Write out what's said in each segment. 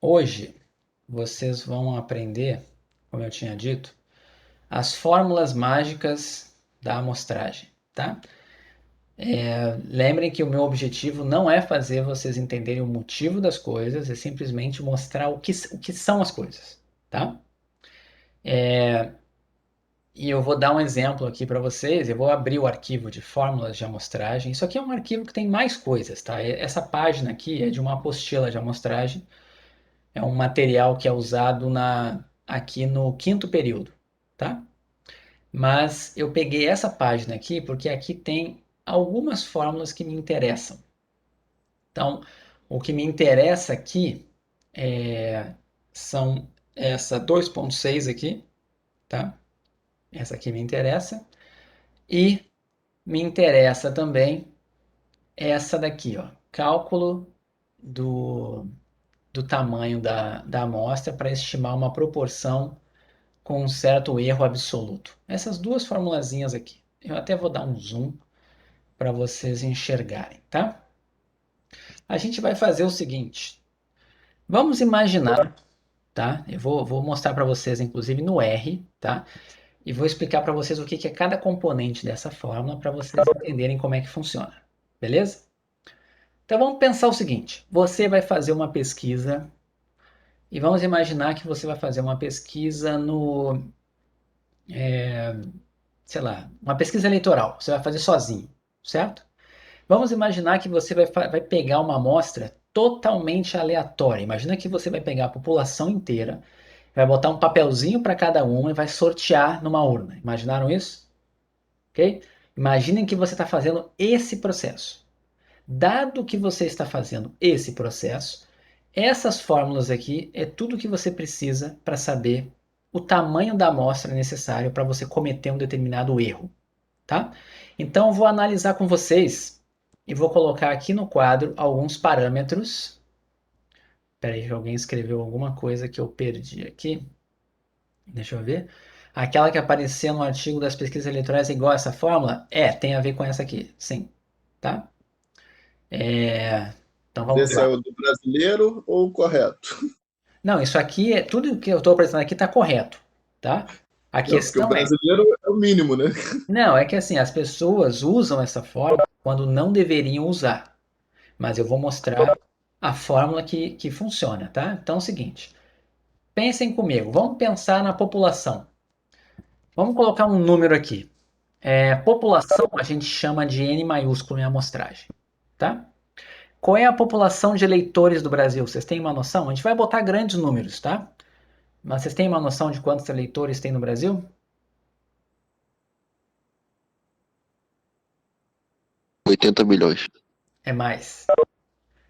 Hoje vocês vão aprender, como eu tinha dito, as fórmulas mágicas da amostragem, tá? Lembrem que o meu objetivo não é fazer vocês entenderem o motivo das coisas, é simplesmente mostrar o que são as coisas, tá? E eu vou dar um exemplo aqui para vocês. Eu vou abrir o arquivo de fórmulas de amostragem. Isso aqui é um arquivo que tem mais coisas, tá? Essa página aqui é de uma apostila de amostragem. É um material que é usado aqui no quinto período, tá? Mas eu peguei essa página aqui porque aqui tem algumas fórmulas que me interessam. Então, o que me interessa aqui são essa 2,6 aqui, tá? Essa aqui me interessa. E me interessa também essa daqui, ó, cálculo do, do tamanho da amostra para estimar uma proporção com um certo erro absoluto. Essas duas formulazinhas aqui. Eu até vou dar um zoom para vocês enxergarem, tá? A gente vai fazer o seguinte. Vamos imaginar, tá? Eu vou mostrar para vocês, inclusive, no R, tá? E vou explicar para vocês o que é cada componente dessa fórmula para vocês entenderem como é que funciona. Beleza? Então vamos pensar o seguinte: você vai fazer uma pesquisa e vamos imaginar que você vai fazer uma pesquisa sei lá, uma pesquisa eleitoral. Você vai fazer sozinho, certo? Vamos imaginar que você vai pegar uma amostra totalmente aleatória. Imagina que você vai pegar a população inteira, vai botar um papelzinho para cada uma e vai sortear numa urna. Imaginaram isso? Ok? Imaginem que você está fazendo esse processo. Dado que você está fazendo esse processo, essas fórmulas aqui é tudo que você precisa para saber o tamanho da amostra necessário para você cometer um determinado erro, tá? Então eu vou analisar com vocês e vou colocar aqui no quadro alguns parâmetros. Espera aí que alguém escreveu alguma coisa que eu perdi aqui. Deixa eu ver. Aquela que aparecia no artigo das pesquisas eleitorais é igual a essa fórmula? Tem a ver com essa aqui, sim, tá? Então vamos Esse é lá. o do brasileiro ou o correto? Não, isso aqui é tudo que eu estou apresentando aqui está correto, tá? A Não, porque o questão é, brasileiro é o mínimo, né? não, é que assim, as pessoas usam essa fórmula quando não deveriam usar, mas eu vou mostrar a fórmula que funciona, tá? Então é o seguinte, pensem comigo, vamos pensar na população. Vamos colocar um número aqui. População a gente chama de N maiúsculo em amostragem, tá? Qual é a população de eleitores do Brasil? Vocês têm uma noção? A gente vai botar grandes números, tá? Mas vocês têm uma noção de quantos eleitores tem no Brasil? 80 milhões. É mais.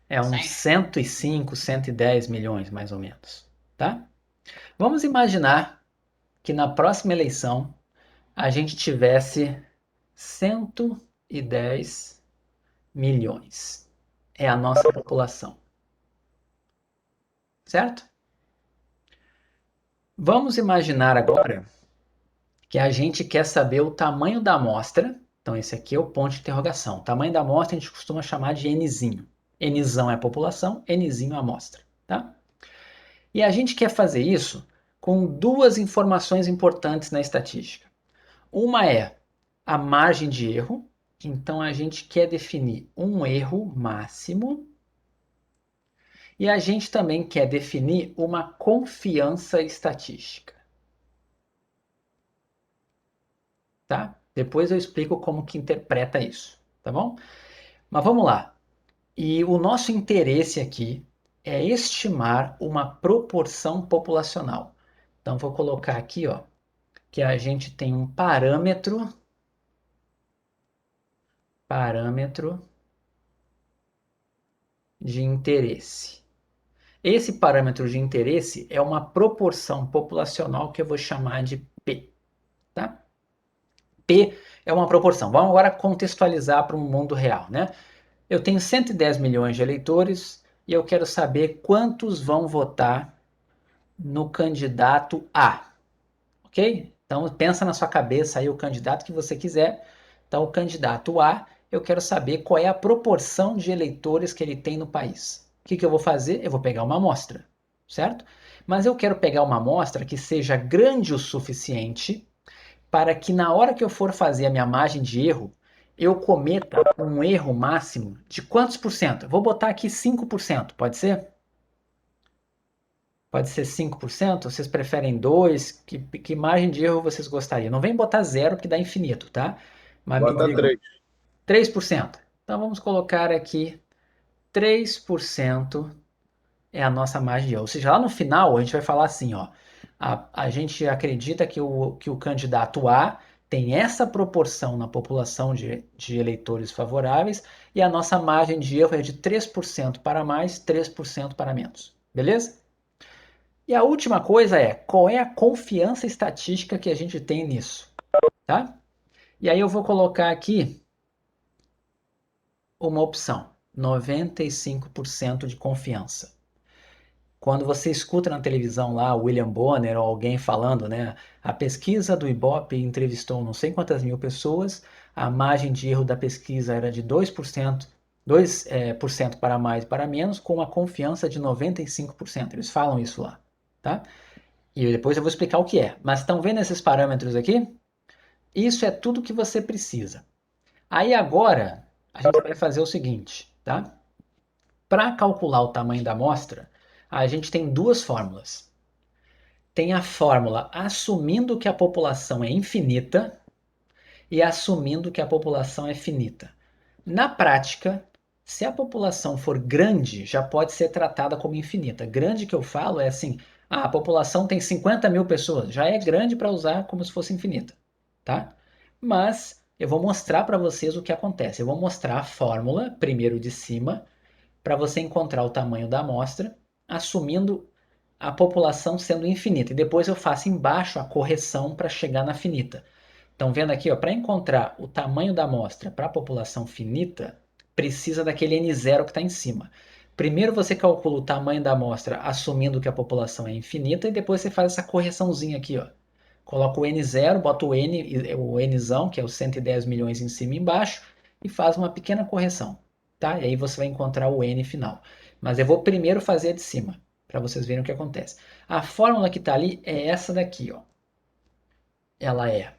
É uns 105, 110 milhões, mais ou menos, tá? Vamos imaginar que na próxima eleição a gente tivesse 110 milhões. É a nossa população, certo? Vamos imaginar agora que a gente quer saber o tamanho da amostra. Então, esse aqui é o ponto de interrogação. O tamanho da amostra a gente costuma chamar de Nzinho. Nzão é a população, Nzinho é a amostra, tá? E a gente quer fazer isso com duas informações importantes na estatística. Uma é a margem de erro. Então, a gente quer definir um erro máximo. E a gente também quer definir uma confiança estatística, tá? Depois eu explico como que interpreta isso, tá bom? Mas vamos lá. E o nosso interesse aqui é estimar uma proporção populacional. Então vou colocar aqui, ó, que a gente tem um parâmetro de interesse. Esse parâmetro de interesse é uma proporção populacional que eu vou chamar de P, tá? P é uma proporção. Vamos agora contextualizar para um mundo real, né? Eu tenho 110 milhões de eleitores e eu quero saber quantos vão votar no candidato A, ok? Então pensa na sua cabeça aí o candidato que você quiser. Então o candidato A, eu quero saber qual é a proporção de eleitores que ele tem no país. O que eu vou fazer? Eu vou pegar uma amostra. certo? Mas eu quero pegar uma amostra que seja grande o suficiente para que na hora que eu for fazer a minha margem de erro, eu cometa um erro máximo de quantos por cento? Vou botar aqui 5%, pode ser? Pode ser 5%? Vocês preferem 2%? Que margem de erro vocês gostariam? Não vem botar zero, porque dá infinito, tá? Mas me Bota digam. 3. 3%. Então vamos colocar aqui 3% é a nossa margem de erro. Ou seja, lá no final a gente vai falar assim, ó, a gente acredita que o candidato A tem essa proporção na população de eleitores favoráveis e a nossa margem de erro é de 3% para mais, 3% para menos. Beleza? E a última coisa é, qual é a confiança estatística que a gente tem nisso, tá? E aí eu vou colocar aqui uma opção, 95% de confiança. Quando você escuta na televisão lá o William Bonner ou alguém falando, né, a pesquisa do Ibope entrevistou não sei quantas mil pessoas, a margem de erro da pesquisa era de 2%, 2% para mais e para menos, com uma confiança de 95%. Eles falam isso lá, tá? E depois eu vou explicar o que é. Mas estão vendo esses parâmetros aqui? Isso é tudo que você precisa. Aí agora a gente vai fazer o seguinte, tá? Para calcular o tamanho da amostra, a gente tem duas fórmulas. Tem a fórmula assumindo que a população é infinita e assumindo que a população é finita. Na prática, se a população for grande, já pode ser tratada como infinita. Grande que eu falo é assim, a população tem 50 mil pessoas, já é grande para usar como se fosse infinita, tá? Mas eu vou mostrar para vocês o que acontece. Eu vou mostrar a fórmula, primeiro de cima, para você encontrar o tamanho da amostra, assumindo a população sendo infinita. E depois eu faço embaixo a correção para chegar na finita. Estão vendo aqui, para encontrar o tamanho da amostra para a população finita, precisa daquele N0 que está em cima. Primeiro você calcula o tamanho da amostra assumindo que a população é infinita e depois você faz essa correçãozinha aqui. Ó. Coloca o N0, bota o Nzão, que é os 110 milhões em cima e embaixo, e faz uma pequena correção. Tá? E aí você vai encontrar o N final. Mas eu vou primeiro fazer a de cima, para vocês verem o que acontece. A fórmula que está ali é essa daqui. Ó. Ela é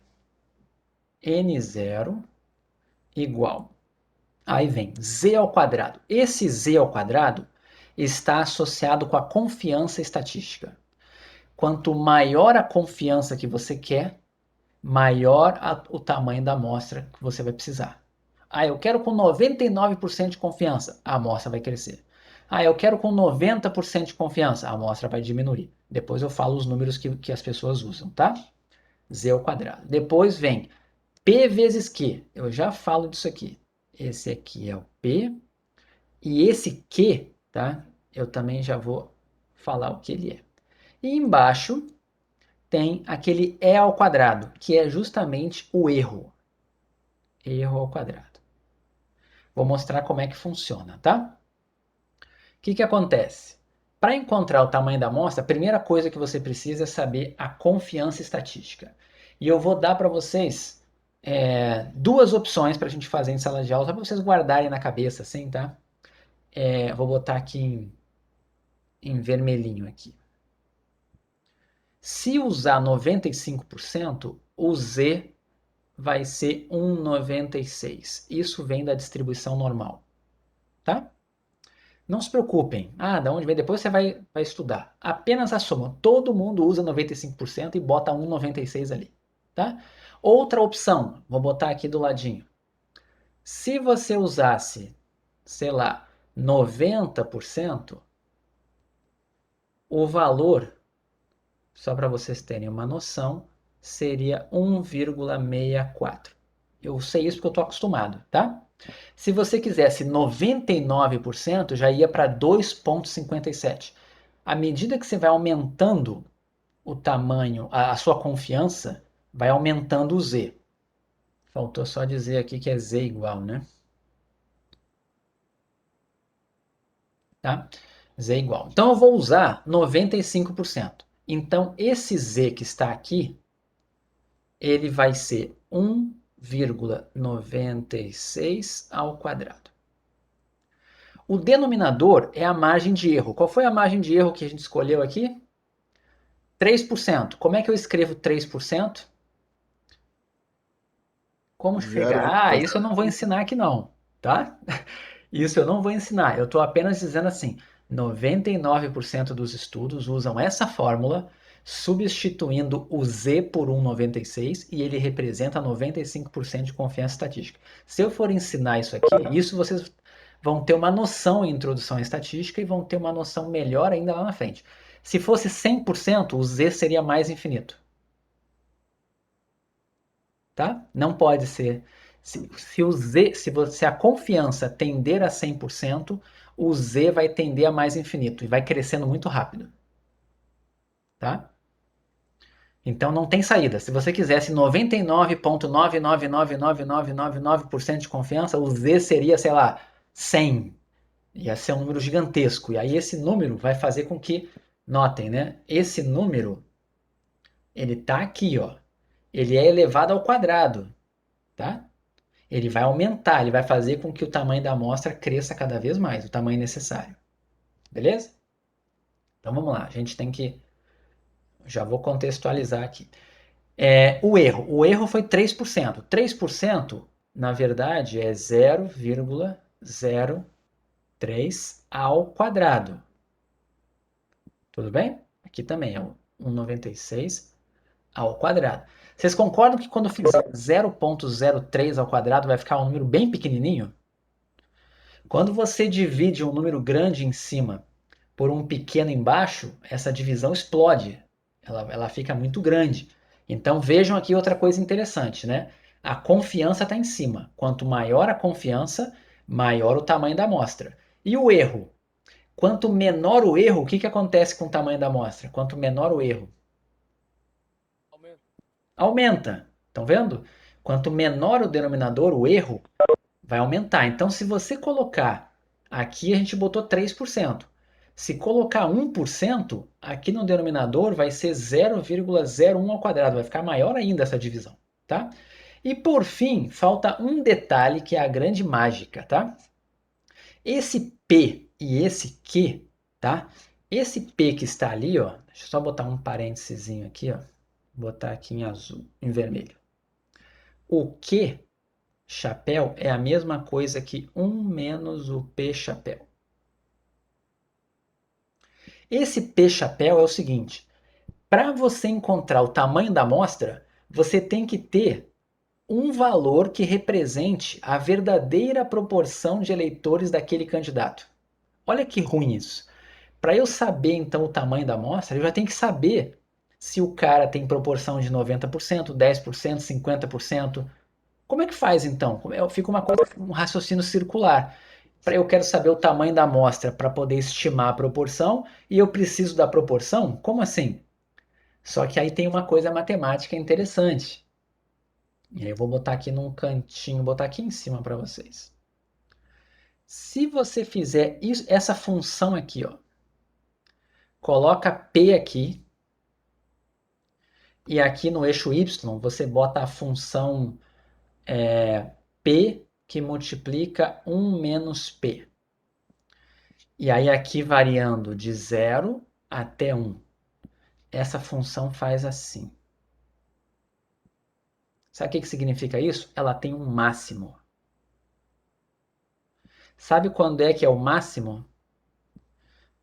N0 igual. Aí vem z ao quadrado. Esse z ao quadrado está associado com a confiança estatística. Quanto maior a confiança que você quer, maior o tamanho da amostra que você vai precisar. Ah, eu quero com 99% de confiança, a amostra vai crescer. Ah, eu quero com 90% de confiança, a amostra vai diminuir. Depois eu falo os números que as pessoas usam, tá? Z ao quadrado. Depois vem P vezes Q. Eu já falo disso aqui. Esse aqui é o P. E esse Q, tá? Eu também já vou falar o que ele é. E embaixo tem aquele E ao quadrado, que é justamente o erro. Erro ao quadrado. Vou mostrar como é que funciona, tá? O que acontece? Para encontrar o tamanho da amostra, a primeira coisa que você precisa é saber a confiança estatística. E eu vou dar para vocês duas opções para a gente fazer em sala de aula, só para vocês guardarem na cabeça, assim, tá? Vou botar aqui em vermelhinho aqui. Se usar 95%, o Z vai ser 1,96. Isso vem da distribuição normal, tá? Não se preocupem. Ah, da onde vem? Depois você vai estudar. Apenas a soma. Todo mundo usa 95% e bota 1,96 ali, tá? Outra opção, vou botar aqui do ladinho. Se você usasse, sei lá, 90%, o valor, só para vocês terem uma noção, seria 1,64. Eu sei isso porque eu estou acostumado, tá? Se você quisesse 99%, já ia para 2,57. À medida que você vai aumentando o tamanho, a sua confiança, vai aumentando o Z. Faltou só dizer aqui que é Z igual, né? Tá? Z igual. Então eu vou usar 95%. Então esse Z que está aqui, ele vai ser 1,96 ao quadrado. O denominador é a margem de erro. Qual foi a margem de erro que a gente escolheu aqui? 3%. Como é que eu escrevo 3%? Como chegar? Ah, isso eu não vou ensinar aqui não, tá? Isso eu não vou ensinar. Eu estou apenas dizendo assim, 99% dos estudos usam essa fórmula, substituindo o Z por 1,96 e ele representa 95% de confiança estatística. Se eu for ensinar isso aqui, isso vocês vão ter uma noção em introdução à estatística e vão ter uma noção melhor ainda lá na frente. Se fosse 100%, o Z seria mais infinito. Tá? Não pode ser. Se o Z, se a confiança tender a 100%, o Z vai tender a mais infinito e vai crescendo muito rápido. Tá? Então não tem saída. Se você quisesse 99,999999% de confiança, o Z seria, sei lá, 100. Ia ser um número gigantesco. E aí esse número vai fazer com que, notem, né? Esse número, ele tá aqui, ó. Ele é elevado ao quadrado, tá? Ele vai aumentar, ele vai fazer com que o tamanho da amostra cresça cada vez mais, o tamanho necessário. Beleza? Então vamos lá, a gente tem que. Já vou contextualizar aqui. O erro foi 3%. 3%, na verdade, é 0,03 ao quadrado. Tudo bem? Aqui também é 1,96 ao quadrado. Vocês concordam que quando fizer 0,03 ao quadrado vai ficar um número bem pequenininho? Quando você divide um número grande em cima por um pequeno embaixo, essa divisão explode. Ela fica muito grande. Então vejam aqui outra coisa interessante, né? A confiança está em cima. Quanto maior a confiança, maior o tamanho da amostra. E o erro? Quanto menor o erro, o que, que acontece com o tamanho da amostra? Quanto menor o erro? Aumenta. Estão vendo? Quanto menor o denominador, o erro, vai aumentar. Então, se você colocar, aqui a gente botou 3%. Se colocar 1%, aqui no denominador vai ser 0,01 ao quadrado, vai ficar maior ainda essa divisão, tá? E por fim, falta um detalhe que é a grande mágica, tá? Esse P e esse Q, tá? Esse P que está ali, ó, deixa eu só botar um parênteses aqui, ó, botar aqui em azul, em vermelho. O Q chapéu é a mesma coisa que 1 menos o P chapéu. Esse P chapéu é o seguinte, para você encontrar o tamanho da amostra, você tem que ter um valor que represente a verdadeira proporção de eleitores daquele candidato. Olha que ruim isso. Para eu saber então o tamanho da amostra, eu já tenho que saber se o cara tem proporção de 90%, 10%, 50%. Como é que faz então? Fica um raciocínio circular. Eu quero saber o tamanho da amostra para poder estimar a proporção e eu preciso da proporção? Como assim? Só que aí tem uma coisa matemática interessante. E aí eu vou botar aqui num cantinho, botar aqui em cima para vocês. Se você fizer isso, essa função aqui, ó, coloca P aqui e aqui no eixo Y você bota a função P que multiplica 1 menos P. E aí aqui variando de 0 até 1. Essa função faz assim. Sabe o que significa isso? Ela tem um máximo. Sabe quando é que é o máximo?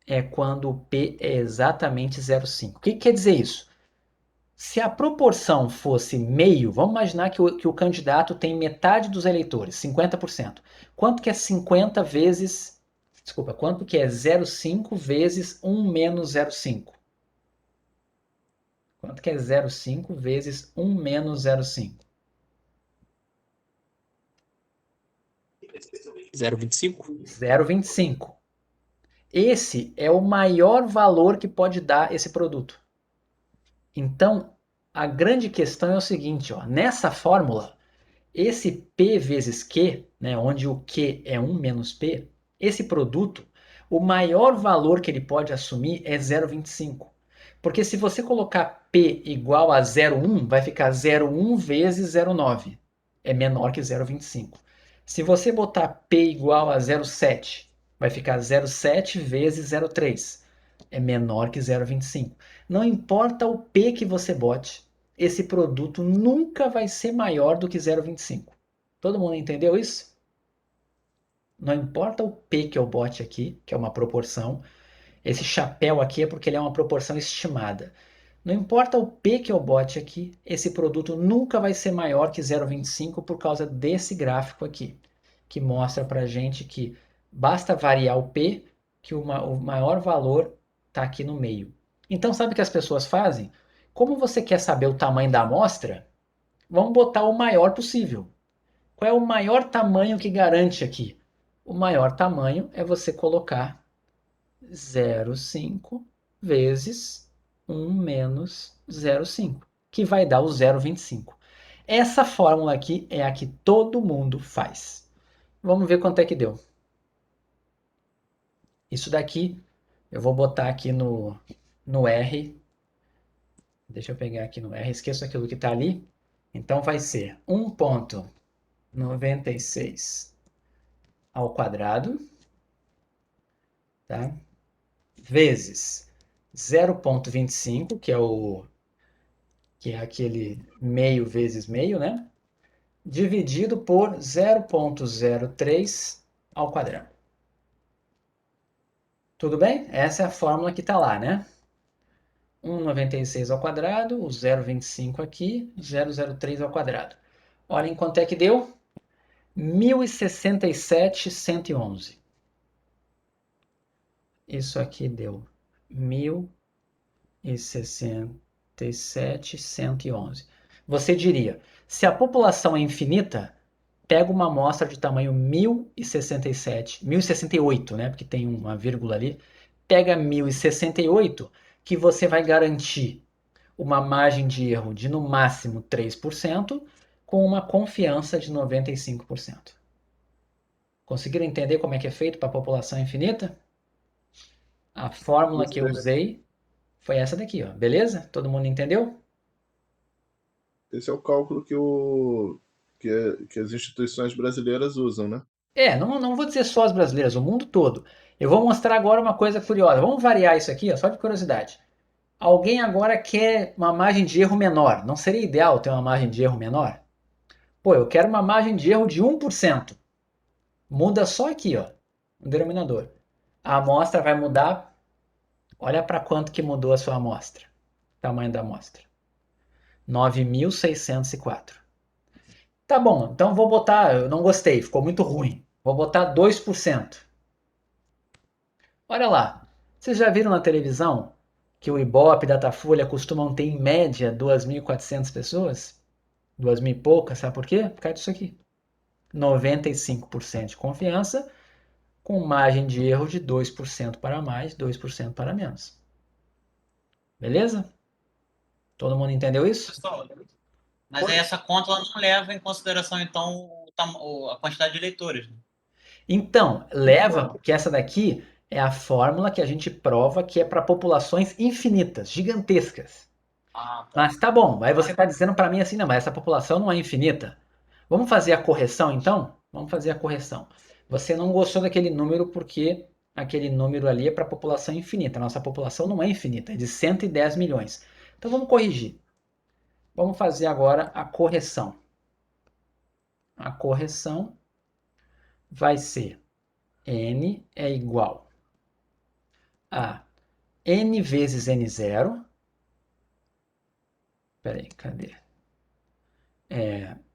É quando o P é exatamente 0,5. O que quer dizer isso? Se a proporção fosse meio, vamos imaginar que o candidato tem metade dos eleitores, 50%. Quanto que é 50 vezes... Desculpa, quanto que é 0,5 vezes 1 menos 0,5? Quanto que é 0,5 vezes 1 menos 0,5? 0,25? 0,25. Esse é o maior valor que pode dar esse produto. Então, a grande questão é o seguinte, ó, nessa fórmula, esse P vezes Q, né, onde o Q é 1 menos P, esse produto, o maior valor que ele pode assumir é 0,25. Porque se você colocar P igual a 0,1, vai ficar 0,1 vezes 0,9. É menor que 0,25. Se você botar P igual a 0,7, Vai ficar 0,7 vezes 0,3. É menor que 0,25. Não importa o P que você bote, esse produto nunca vai ser maior do que 0,25. Todo mundo entendeu isso? Não importa o P que eu bote aqui, que é uma proporção, esse chapéu aqui é porque ele é uma proporção estimada. Não importa o P que eu bote aqui, esse produto nunca vai ser maior que 0,25 por causa desse gráfico aqui, que mostra para a gente que basta variar o P, que o maior valor está aqui no meio. Então, sabe o que as pessoas fazem? Como você quer saber o tamanho da amostra, vamos botar o maior possível. Qual é o maior tamanho que garante aqui? O maior tamanho é você colocar 0,5 vezes 1 menos 0,5, que vai dar o 0,25. Essa fórmula aqui é a que todo mundo faz. Vamos ver quanto é que deu. Isso daqui eu vou botar aqui no R. Deixa eu pegar aqui no R, esqueço aquilo que está ali. Então vai ser 1,96 ao quadrado, tá? Vezes 0,25, que é aquele meio vezes meio, né? Dividido por 0,03 ao quadrado. Tudo bem? Essa é a fórmula que está lá, né? 1,96 ao quadrado, o 0,25 aqui, 0,03 ao quadrado. Olhem quanto é que deu? 1.067,111. Isso aqui deu 1.067,111. Você diria, se a população é infinita, pega uma amostra de tamanho 1067, 1068, né? Porque tem uma vírgula ali. Pega 1068, que você vai garantir uma margem de erro de no máximo 3%, com uma confiança de 95%. Conseguiram entender como é que é feito para a população infinita? A fórmula que eu usei foi essa daqui, ó. Beleza? Todo mundo entendeu? Esse é o cálculo que as instituições brasileiras usam, né? Não vou dizer só as brasileiras, o mundo todo. Eu vou mostrar agora uma coisa curiosa. Vamos variar isso aqui, ó, só de curiosidade. Alguém agora quer uma margem de erro menor. Não seria ideal ter uma margem de erro menor? Pô, eu quero uma margem de erro de 1%. Muda só aqui, ó, no denominador. A amostra vai mudar. Olha para quanto que mudou a sua amostra. Tamanho da amostra. 9.604. Tá bom, então vou botar, eu não gostei, ficou muito ruim. Vou botar 2%. Olha lá, vocês já viram na televisão que o Ibope, Datafolha costumam ter em média 2.400 pessoas? 2.000 e poucas, sabe por quê? Por causa disso aqui. 95% de confiança, com margem de erro de 2% para mais, 2% para menos. Beleza? Todo mundo entendeu isso? Pessoal, mas aí essa conta ela não leva em consideração, então, a quantidade de leitores, né? Então, leva, porque essa daqui é a fórmula que a gente prova que é para populações infinitas, gigantescas. Ah, tá. Mas tá bom, aí você está dizendo para mim assim, não, mas essa população não é infinita. Vamos fazer a correção então? Vamos fazer a correção. Você não gostou daquele número porque aquele número ali é para a população infinita. Nossa população não é infinita, é de 110 milhões. Então vamos corrigir. Vamos fazer agora a correção. A correção vai ser n é igual a n vezes n0. Peraí, cadê?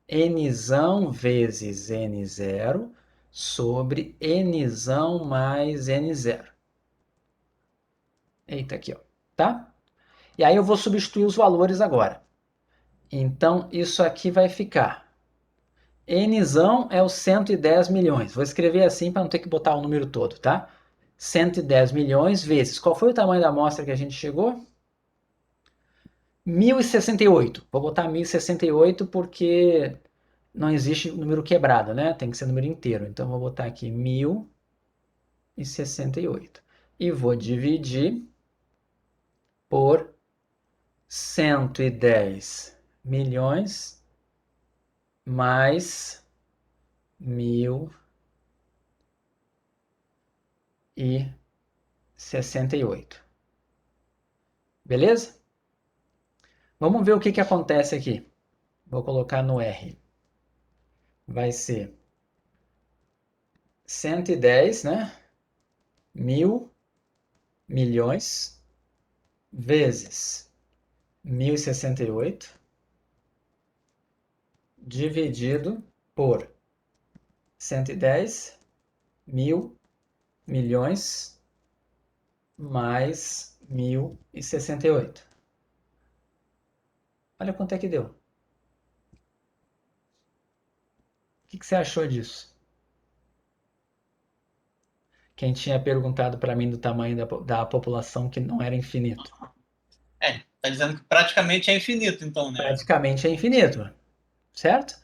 Nzão vezes n0 sobre nzão mais n0. Eita, aqui, ó, tá? E aí eu vou substituir os valores agora. Então, isso aqui vai ficar. Nzão é os 110 milhões. Vou escrever assim para não ter que botar o número todo, tá? 110 milhões vezes. Qual foi o tamanho da amostra que a gente chegou? 1068. Vou botar 1068 porque não existe número quebrado, né? Tem que ser número inteiro. Então, vou botar aqui 1068. E vou dividir por 110 milhões mais 1000 1068. Beleza? Vamos ver o que acontece aqui. Vou colocar no R. Vai ser 110, né? 1.000 milhões vezes 1068 dividido por 110 mil milhões mais 1068. Olha quanto é que deu. O que você achou disso? Quem tinha perguntado para mim do tamanho da população que não era infinito. Tá dizendo que praticamente é infinito, então, né? Praticamente é infinito, certo?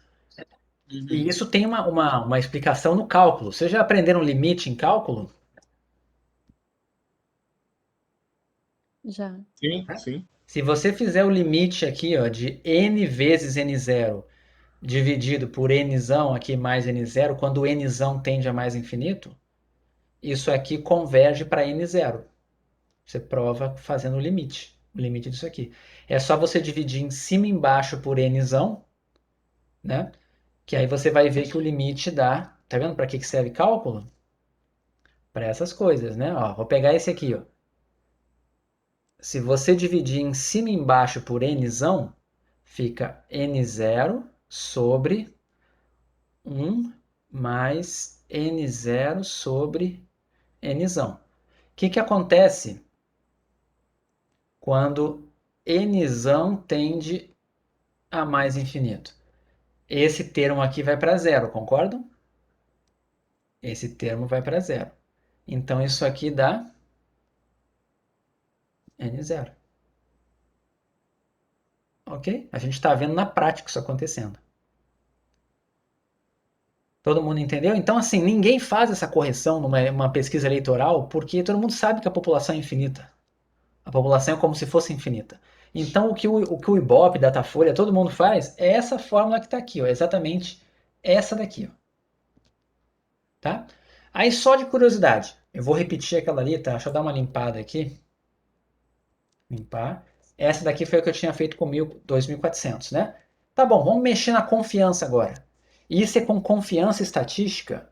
Uhum. E isso tem uma explicação no cálculo. Vocês já aprenderam limite em cálculo? Já. Sim, sim. Se você fizer o limite aqui, ó, de n vezes n0 dividido por nzão aqui mais n0, quando o nzão tende a mais infinito, isso aqui converge para n0. Você prova fazendo o limite disso aqui. É só você dividir em cima e embaixo por nzão, né? Que aí você vai ver que o limite dá. Tá vendo para que serve cálculo? Para essas coisas, né? Ó, vou pegar esse aqui, ó. Se você dividir em cima e embaixo por nzão, fica n0 sobre 1 mais n0 sobre nzão. O que acontece quando nzão tende a mais infinito? Esse termo aqui vai para zero, concordam? Esse termo vai para zero. Então, isso aqui dá n0. Ok? A gente está vendo na prática isso acontecendo. Todo mundo entendeu? Então, assim, ninguém faz essa correção numa pesquisa eleitoral porque todo mundo sabe que a população é infinita. A população é como se fosse infinita. Então, o que o Ibope, Datafolha, todo mundo faz é essa fórmula que está aqui, ó, exatamente essa daqui. Ó. Tá? Aí, só de curiosidade, eu vou repetir aquela ali, tá? Deixa eu dar uma limpada aqui. Limpar. Essa daqui foi a que eu tinha feito com 2.400, né? Tá bom, vamos mexer na confiança agora. Isso é com confiança estatística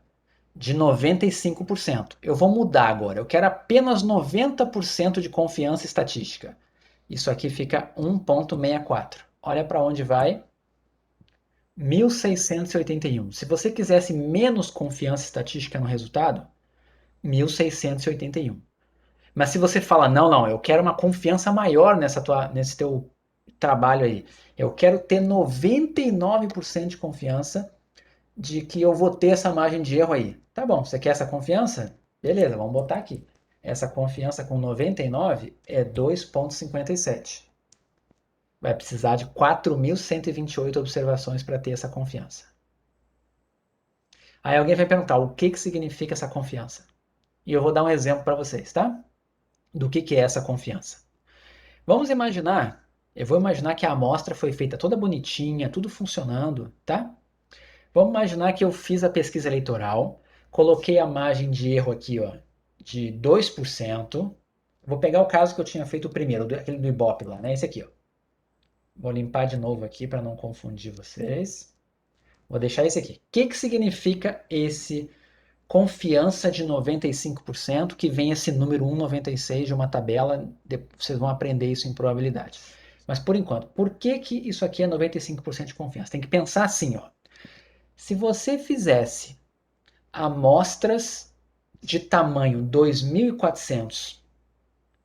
de 95%. Eu vou mudar agora. Eu quero apenas 90% de confiança estatística. Isso aqui fica 1,64. Olha para onde vai. 1.681. Se você quisesse menos confiança estatística no resultado, 1.681. Mas se você fala, não, eu quero uma confiança maior nesse teu trabalho aí. Eu quero ter 99% de confiança de que eu vou ter essa margem de erro aí. Tá bom, você quer essa confiança? Beleza, vamos botar aqui. Essa confiança com 99 é 2,57. Vai precisar de 4.128 observações para ter essa confiança. Aí alguém vai perguntar, o que significa essa confiança? E eu vou dar um exemplo para vocês, tá? Do que é essa confiança. Vamos imaginar, eu vou imaginar que a amostra foi feita toda bonitinha, tudo funcionando, tá? Vamos imaginar que eu fiz a pesquisa eleitoral, coloquei a margem de erro aqui, ó, de 2%. Vou pegar o caso que eu tinha feito primeiro, aquele do Ibope lá, né? Esse aqui, ó. Vou limpar de novo aqui para não confundir vocês. Vou deixar esse aqui. O que significa esse confiança de 95%, que vem esse número 1,96 de uma tabela, vocês vão aprender isso em probabilidade. Mas por enquanto, por que isso aqui é 95% de confiança? Tem que pensar assim, ó. Se você fizesse amostras de tamanho 2.400,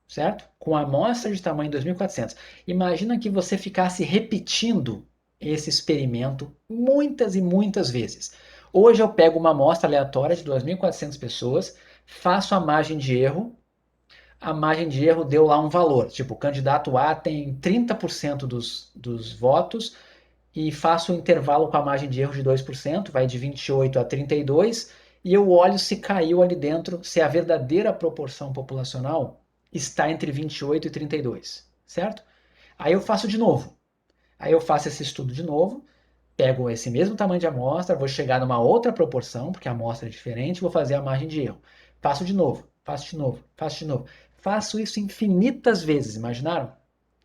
certo? Com amostra de tamanho 2.400, imagina que você ficasse repetindo esse experimento muitas e muitas vezes. Hoje eu pego uma amostra aleatória de 2.400 pessoas, faço a margem de erro deu lá um valor, tipo, o candidato A tem 30% dos votos e faço o intervalo com a margem de erro de 2%, vai de 28 a 32, e eu olho se caiu ali dentro, se a verdadeira proporção populacional está entre 28 e 32, certo? Aí eu faço de novo. Aí eu faço esse estudo de novo, pego esse mesmo tamanho de amostra, vou chegar numa outra proporção, porque a amostra é diferente, vou fazer a margem de erro. Faço de novo. faço de novo, faço de novo. Faço isso infinitas vezes, imaginaram?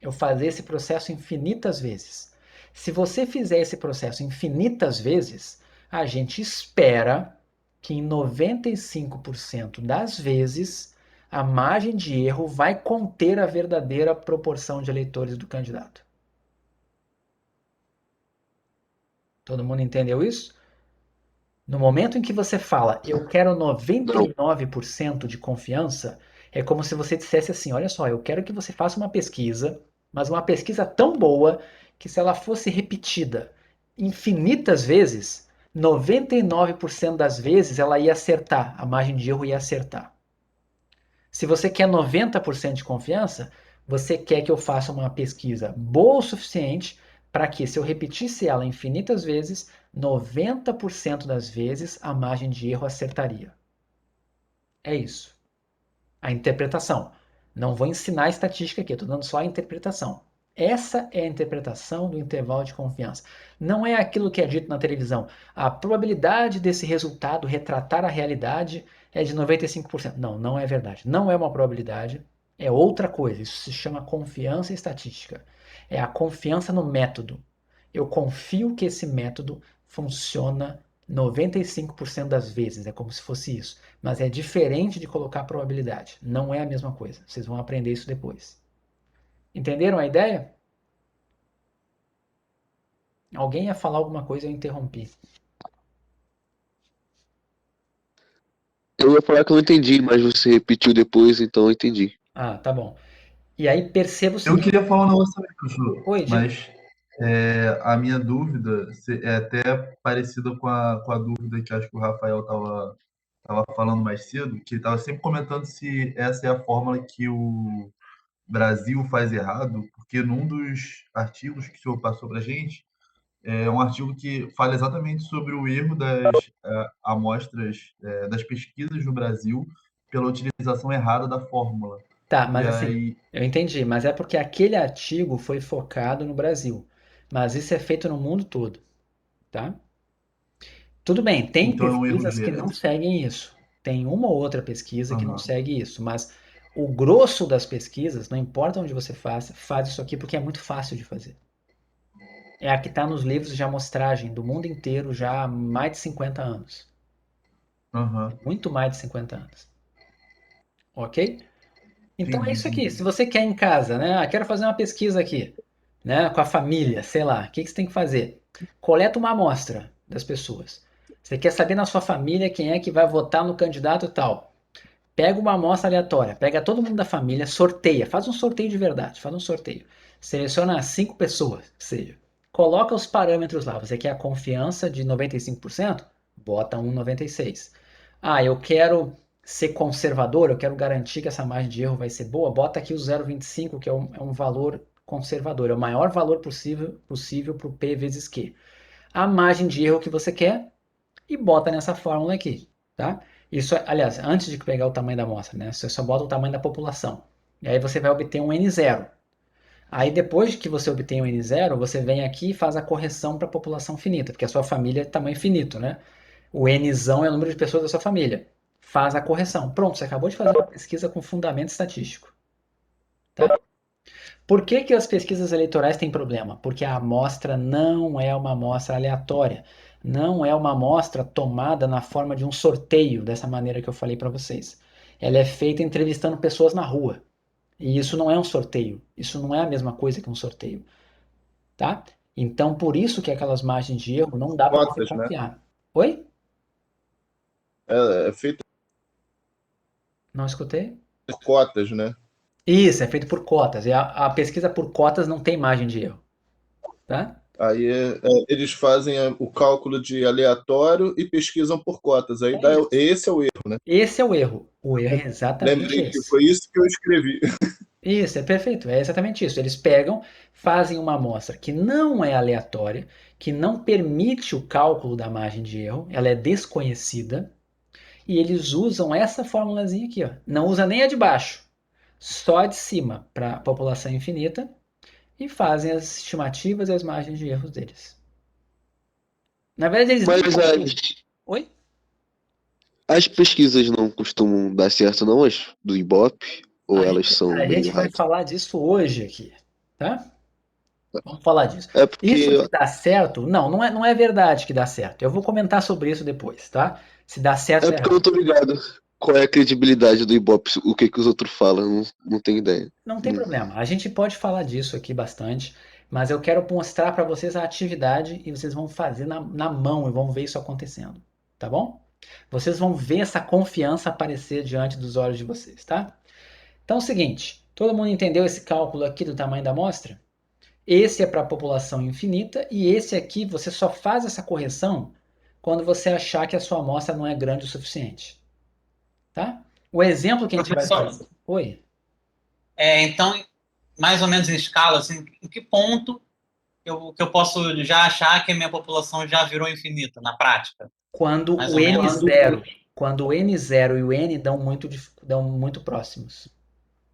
Eu fazer esse processo infinitas vezes. Se você fizer esse processo infinitas vezes, a gente espera que em 95% das vezes a margem de erro vai conter a verdadeira proporção de eleitores do candidato. Todo mundo entendeu isso? No momento em que você fala, eu quero Não. 99% de confiança, é como se você dissesse assim: olha só, eu quero que você faça uma pesquisa, mas uma pesquisa tão boa que se ela fosse repetida infinitas vezes, 99% das vezes ela ia acertar, a margem de erro ia acertar. Se você quer 90% de confiança, você quer que eu faça uma pesquisa boa o suficiente para que, se eu repetisse ela infinitas vezes, 90% das vezes a margem de erro acertaria. É isso. A interpretação. Não vou ensinar a estatística aqui, estou dando só a interpretação. Essa é a interpretação do intervalo de confiança. Não é aquilo que é dito na televisão. A probabilidade desse resultado retratar a realidade é de 95%. Não, não é verdade. Não é uma probabilidade, é outra coisa. Isso se chama confiança estatística. É a confiança no método. Eu confio que esse método funciona 95% das vezes. É como se fosse isso. Mas é diferente de colocar probabilidade. Não é a mesma coisa. Vocês vão aprender isso depois. Entenderam a ideia? Alguém ia falar alguma coisa e eu interrompi. Eu ia falar que eu não entendi, mas você repetiu depois, então eu entendi. Ah, tá bom. E aí perceba o Eu seguinte. queria falar um negócio também, professor, Oi, diga. mas a minha dúvida é até parecida com a dúvida que acho que o Rafael estava falando mais cedo, que ele estava sempre comentando se essa é a fórmula que o Brasil faz errado, porque num dos artigos que o senhor passou para a gente, é um artigo que fala exatamente sobre o erro das amostras, das pesquisas no Brasil pela utilização errada da fórmula. Tá, E mas assim, aí, eu entendi. Mas é porque aquele artigo foi focado no Brasil. Mas isso é feito no mundo todo, tá? Tudo bem, tem então é um erro pesquisas que não geral. seguem isso. Tem uma ou outra pesquisa que não Aham. segue isso, mas o grosso das pesquisas, não importa onde você faça, faz isso aqui porque é muito fácil de fazer. É a que está nos livros de amostragem do mundo inteiro já há mais de 50 anos. Aham. Muito mais de 50 anos. Ok? Então é Entendi, isso aqui. Se entendi. você quer em casa, né? Ah, quero fazer uma pesquisa aqui, né? Com a família, sei lá. O que que você tem que fazer? Coleta uma amostra das pessoas. Você quer saber na sua família quem é que vai votar no candidato tal. Pega uma amostra aleatória, pega todo mundo da família, sorteia, faz um sorteio de verdade, faz um sorteio. Seleciona 5 pessoas, que seja. Coloca os parâmetros lá. Você quer a confiança de 95%? Bota 1,96. Ah, eu quero ser conservador, eu quero garantir que essa margem de erro vai ser boa. Bota aqui o 0,25, que é um valor conservador, é o maior valor possível para o P vezes Q. A margem de erro que você quer e bota nessa fórmula aqui, tá? Isso, aliás, antes de pegar o tamanho da amostra, né? Você só bota o tamanho da população. E aí você vai obter um N0. Aí depois que você obtém o N0, você vem aqui e faz a correção para a população finita, porque a sua família é tamanho finito, né? O Nzão é o número de pessoas da sua família. Faz a correção. Pronto, você acabou de fazer uma pesquisa com fundamento estatístico. Tá? Por que, que as pesquisas eleitorais têm problema? Porque a amostra não é uma amostra aleatória. Não é uma amostra tomada na forma de um sorteio, dessa maneira que eu falei para vocês. Ela é feita entrevistando pessoas na rua. E isso não é um sorteio. Isso não é a mesma coisa que um sorteio. Tá? Então, por isso que aquelas margens de erro não dá para você Cotas, né? confiar. Oi? É feito Não escutei? por cotas, né? Isso, é feito por cotas. E a pesquisa por cotas não tem margem de erro. Tá? Aí eles fazem o cálculo de aleatório e pesquisam por cotas. Aí É isso. esse é o erro, né? Esse é o erro. O erro é exatamente Lembrei que esse. foi isso que eu escrevi. Isso, é perfeito. É exatamente isso. Eles pegam, fazem uma amostra que não é aleatória, que não permite o cálculo da margem de erro, ela é desconhecida, e eles usam essa formulazinha aqui, ó. Não usa nem a de baixo, só a de cima para a população infinita, e fazem as estimativas e as margens de erros deles. Na verdade, eles nem Mas calculam. Oi? As pesquisas não costumam dar certo, não, as do Ibope? Ou A elas gente, são a meio gente vai erradas? falar disso hoje aqui, tá? Vamos falar disso. É Isso de porque, dar certo, não é verdade que dá certo. Eu vou comentar sobre isso depois, tá? Se dá certo é ou porque eu não errado. tô ligado qual é a credibilidade do Ibope, o que que os outros falam, não tenho ideia. Não tem problema. A gente pode falar disso aqui bastante, mas eu quero mostrar para vocês a atividade e vocês vão fazer na mão e vão ver isso acontecendo, tá bom? Vocês vão ver essa confiança aparecer diante dos olhos de vocês, tá? Então é o seguinte, todo mundo entendeu esse cálculo aqui do tamanho da amostra? Esse é para a população infinita e esse aqui você só faz essa correção quando você achar que a sua amostra não é grande o suficiente, tá? O exemplo que a gente vai Professor, fazer. Oi. então, mais ou menos em escala, assim, em que ponto que eu posso já achar que a minha população já virou infinita na prática? Quando Mais o ou menos. quando o n0 e o n dão muito próximos.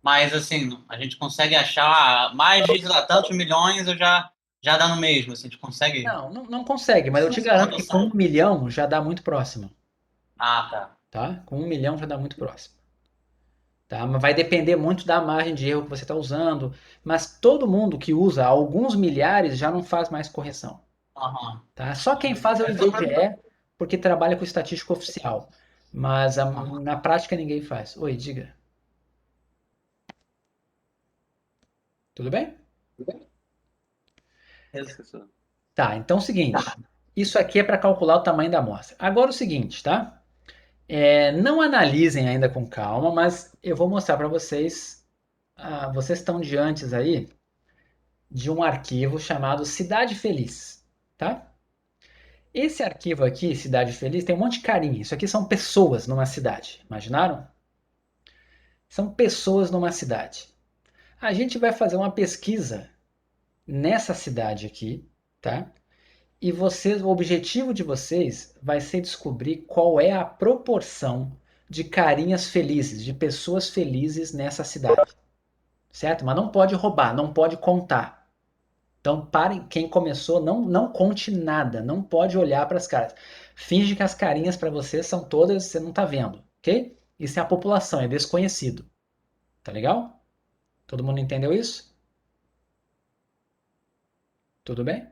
Mas, assim, a gente consegue achar mais de, sei lá, tantos milhões, já dá no mesmo. Assim, a gente consegue. Não consegue, mas eu te garanto que com 1 milhão já dá muito próximo, Ah, tá. tá? Com 1 milhão já dá muito próximo. Tá? Mas vai depender muito da margem de erro que você está usando. Mas todo mundo que usa alguns milhares já não faz mais correção. Aham. Tá? Só quem faz é o IBGE, porque trabalha com estatística oficial. Mas na prática ninguém faz. Oi, diga. Tudo bem? Tá, então é o seguinte. Isso aqui é para calcular o tamanho da amostra. Agora o seguinte, tá? Não analisem ainda com calma, mas eu vou mostrar para vocês. Vocês estão diante aí de um arquivo chamado Cidade Feliz, tá? Esse arquivo aqui, Cidade Feliz, tem um monte de carinha. Isso aqui são pessoas numa cidade. Imaginaram? São pessoas numa cidade. A gente vai fazer uma pesquisa nessa cidade aqui, tá? E vocês, o objetivo de vocês vai ser descobrir qual é a proporção de carinhas felizes, de pessoas felizes nessa cidade, certo? Mas não pode roubar, não pode contar. Então, parem, quem começou, não conte nada, não pode olhar para as caras. Finge que as carinhas para você são todas, você não está vendo, ok? Isso é a população, é desconhecido. Tá legal? Todo mundo entendeu isso? Tudo bem?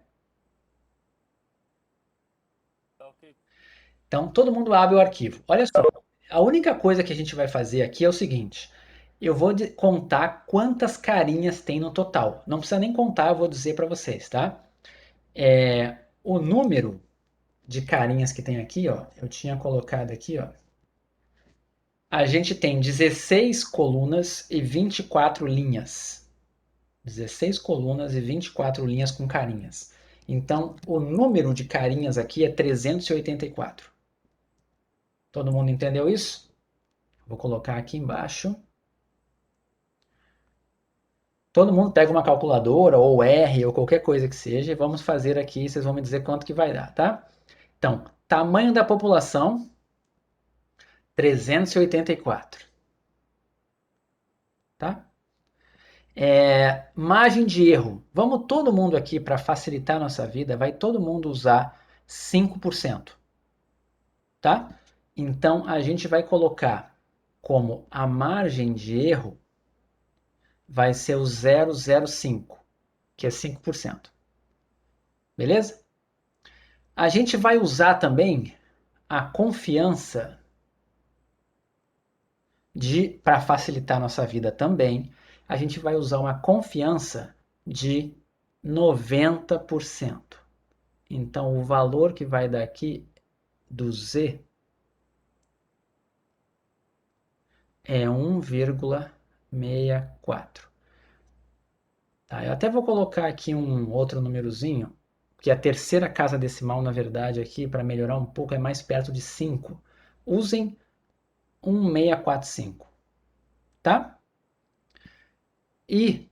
Então, todo mundo abre o arquivo. Olha só, a única coisa que a gente vai fazer aqui é o seguinte: eu vou contar quantas carinhas tem no total. Não precisa nem contar, eu vou dizer para vocês, tá? O número de carinhas que tem aqui, ó, eu tinha colocado aqui, ó. A gente tem 16 colunas e 24 linhas. 16 colunas e 24 linhas com carinhas. Então, o número de carinhas aqui é 384. Todo mundo entendeu isso? Vou colocar aqui embaixo. Todo mundo pega uma calculadora, ou R, ou qualquer coisa que seja, e vamos fazer aqui, vocês vão me dizer quanto que vai dar, tá? Então, tamanho da população, 384. Tá? Margem de erro. Vamos todo mundo aqui, para facilitar a nossa vida, vai todo mundo usar 5%. Tá? Então, a gente vai colocar como a margem de erro vai ser o 0,05, que é 5%. Beleza? A gente vai usar também a confiança para facilitar a nossa vida também, a gente vai usar uma confiança de 90%. Então, o valor que vai dar aqui do Z é 1,64. Tá, eu até vou colocar aqui um outro númerozinho, que a terceira casa decimal, na verdade, aqui, para melhorar um pouco, é mais perto de 5. Usem 1645, tá? E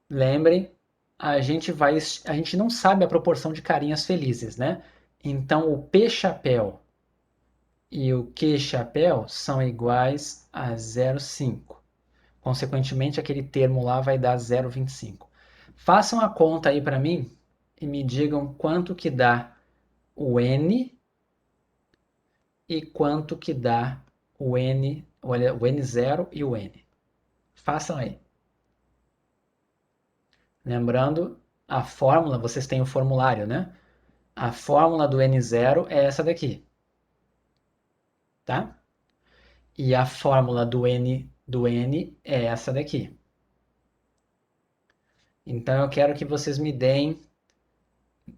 lembrem, a gente não sabe a proporção de carinhas felizes, né? Então, o P chapéu e o Q chapéu são iguais a 0,5. Consequentemente, aquele termo lá vai dar 0,25. Façam a conta aí para mim e me digam quanto que dá o N e quanto que dá o N, olha, o N0 e o N. Façam aí. Lembrando, a fórmula, vocês têm o formulário, né? A fórmula do N0 é essa daqui, tá? E a fórmula do N é essa daqui. Então eu quero que vocês me deem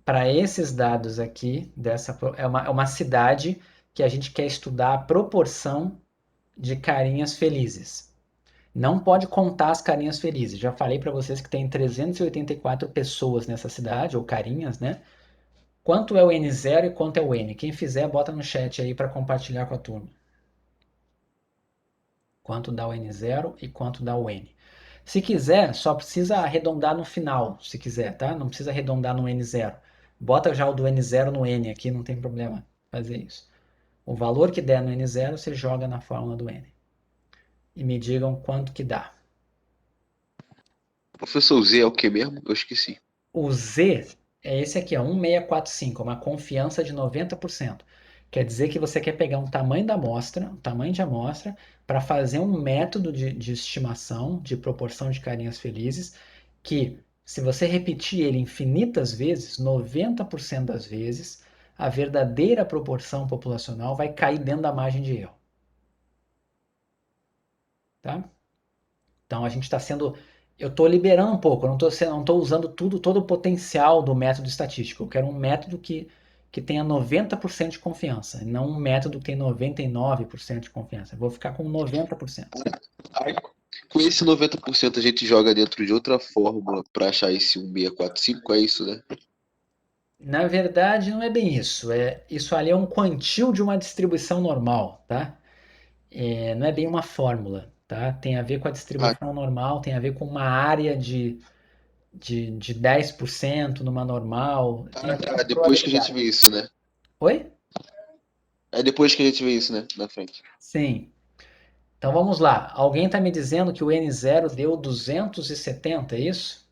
para esses dados aqui, é uma cidade que a gente quer estudar a proporção de carinhas felizes. Não pode contar as carinhas felizes. Já falei para vocês que tem 384 pessoas nessa cidade, ou carinhas, né? Quanto é o N0 e quanto é o N? Quem fizer, bota no chat aí para compartilhar com a turma. Quanto dá o N0 e quanto dá o N. Se quiser, só precisa arredondar no final, se quiser, tá? Não precisa arredondar no N0. Bota já o do N0 no N aqui, não tem problema fazer isso. O valor que der no N0, você joga na fórmula do N. E me digam quanto que dá. Professor, o Z é o que mesmo? Eu esqueci. O Z é esse aqui, ó, 1645, uma confiança de 90%. Quer dizer que você quer pegar um tamanho da amostra, um tamanho de amostra, para fazer um método de estimação de proporção de carinhas felizes, que se você repetir ele infinitas vezes, 90% das vezes, a verdadeira proporção populacional vai cair dentro da margem de erro. Tá? Então a gente está sendo. Eu estou liberando um pouco, eu não estou usando todo o potencial do método estatístico. Eu quero um método que tenha 90% de confiança, e não um método que tem 99% de confiança. Eu vou ficar com 90%. Aí, com esse 90% a gente joga dentro de outra fórmula para achar esse 1645, é isso, né? Na verdade, não é bem isso. Isso ali é um quantil de uma distribuição normal, tá? Não é bem uma fórmula, tá? Tem a ver com a Ah, distribuição normal, tem a ver com uma área de 10% numa normal, tem a ver com depois que a gente probabilidade. vê isso, né? Oi? É depois que a gente vê isso, né? Na frente. Sim. Então vamos lá. Alguém está me dizendo que o N0 deu 270, é isso?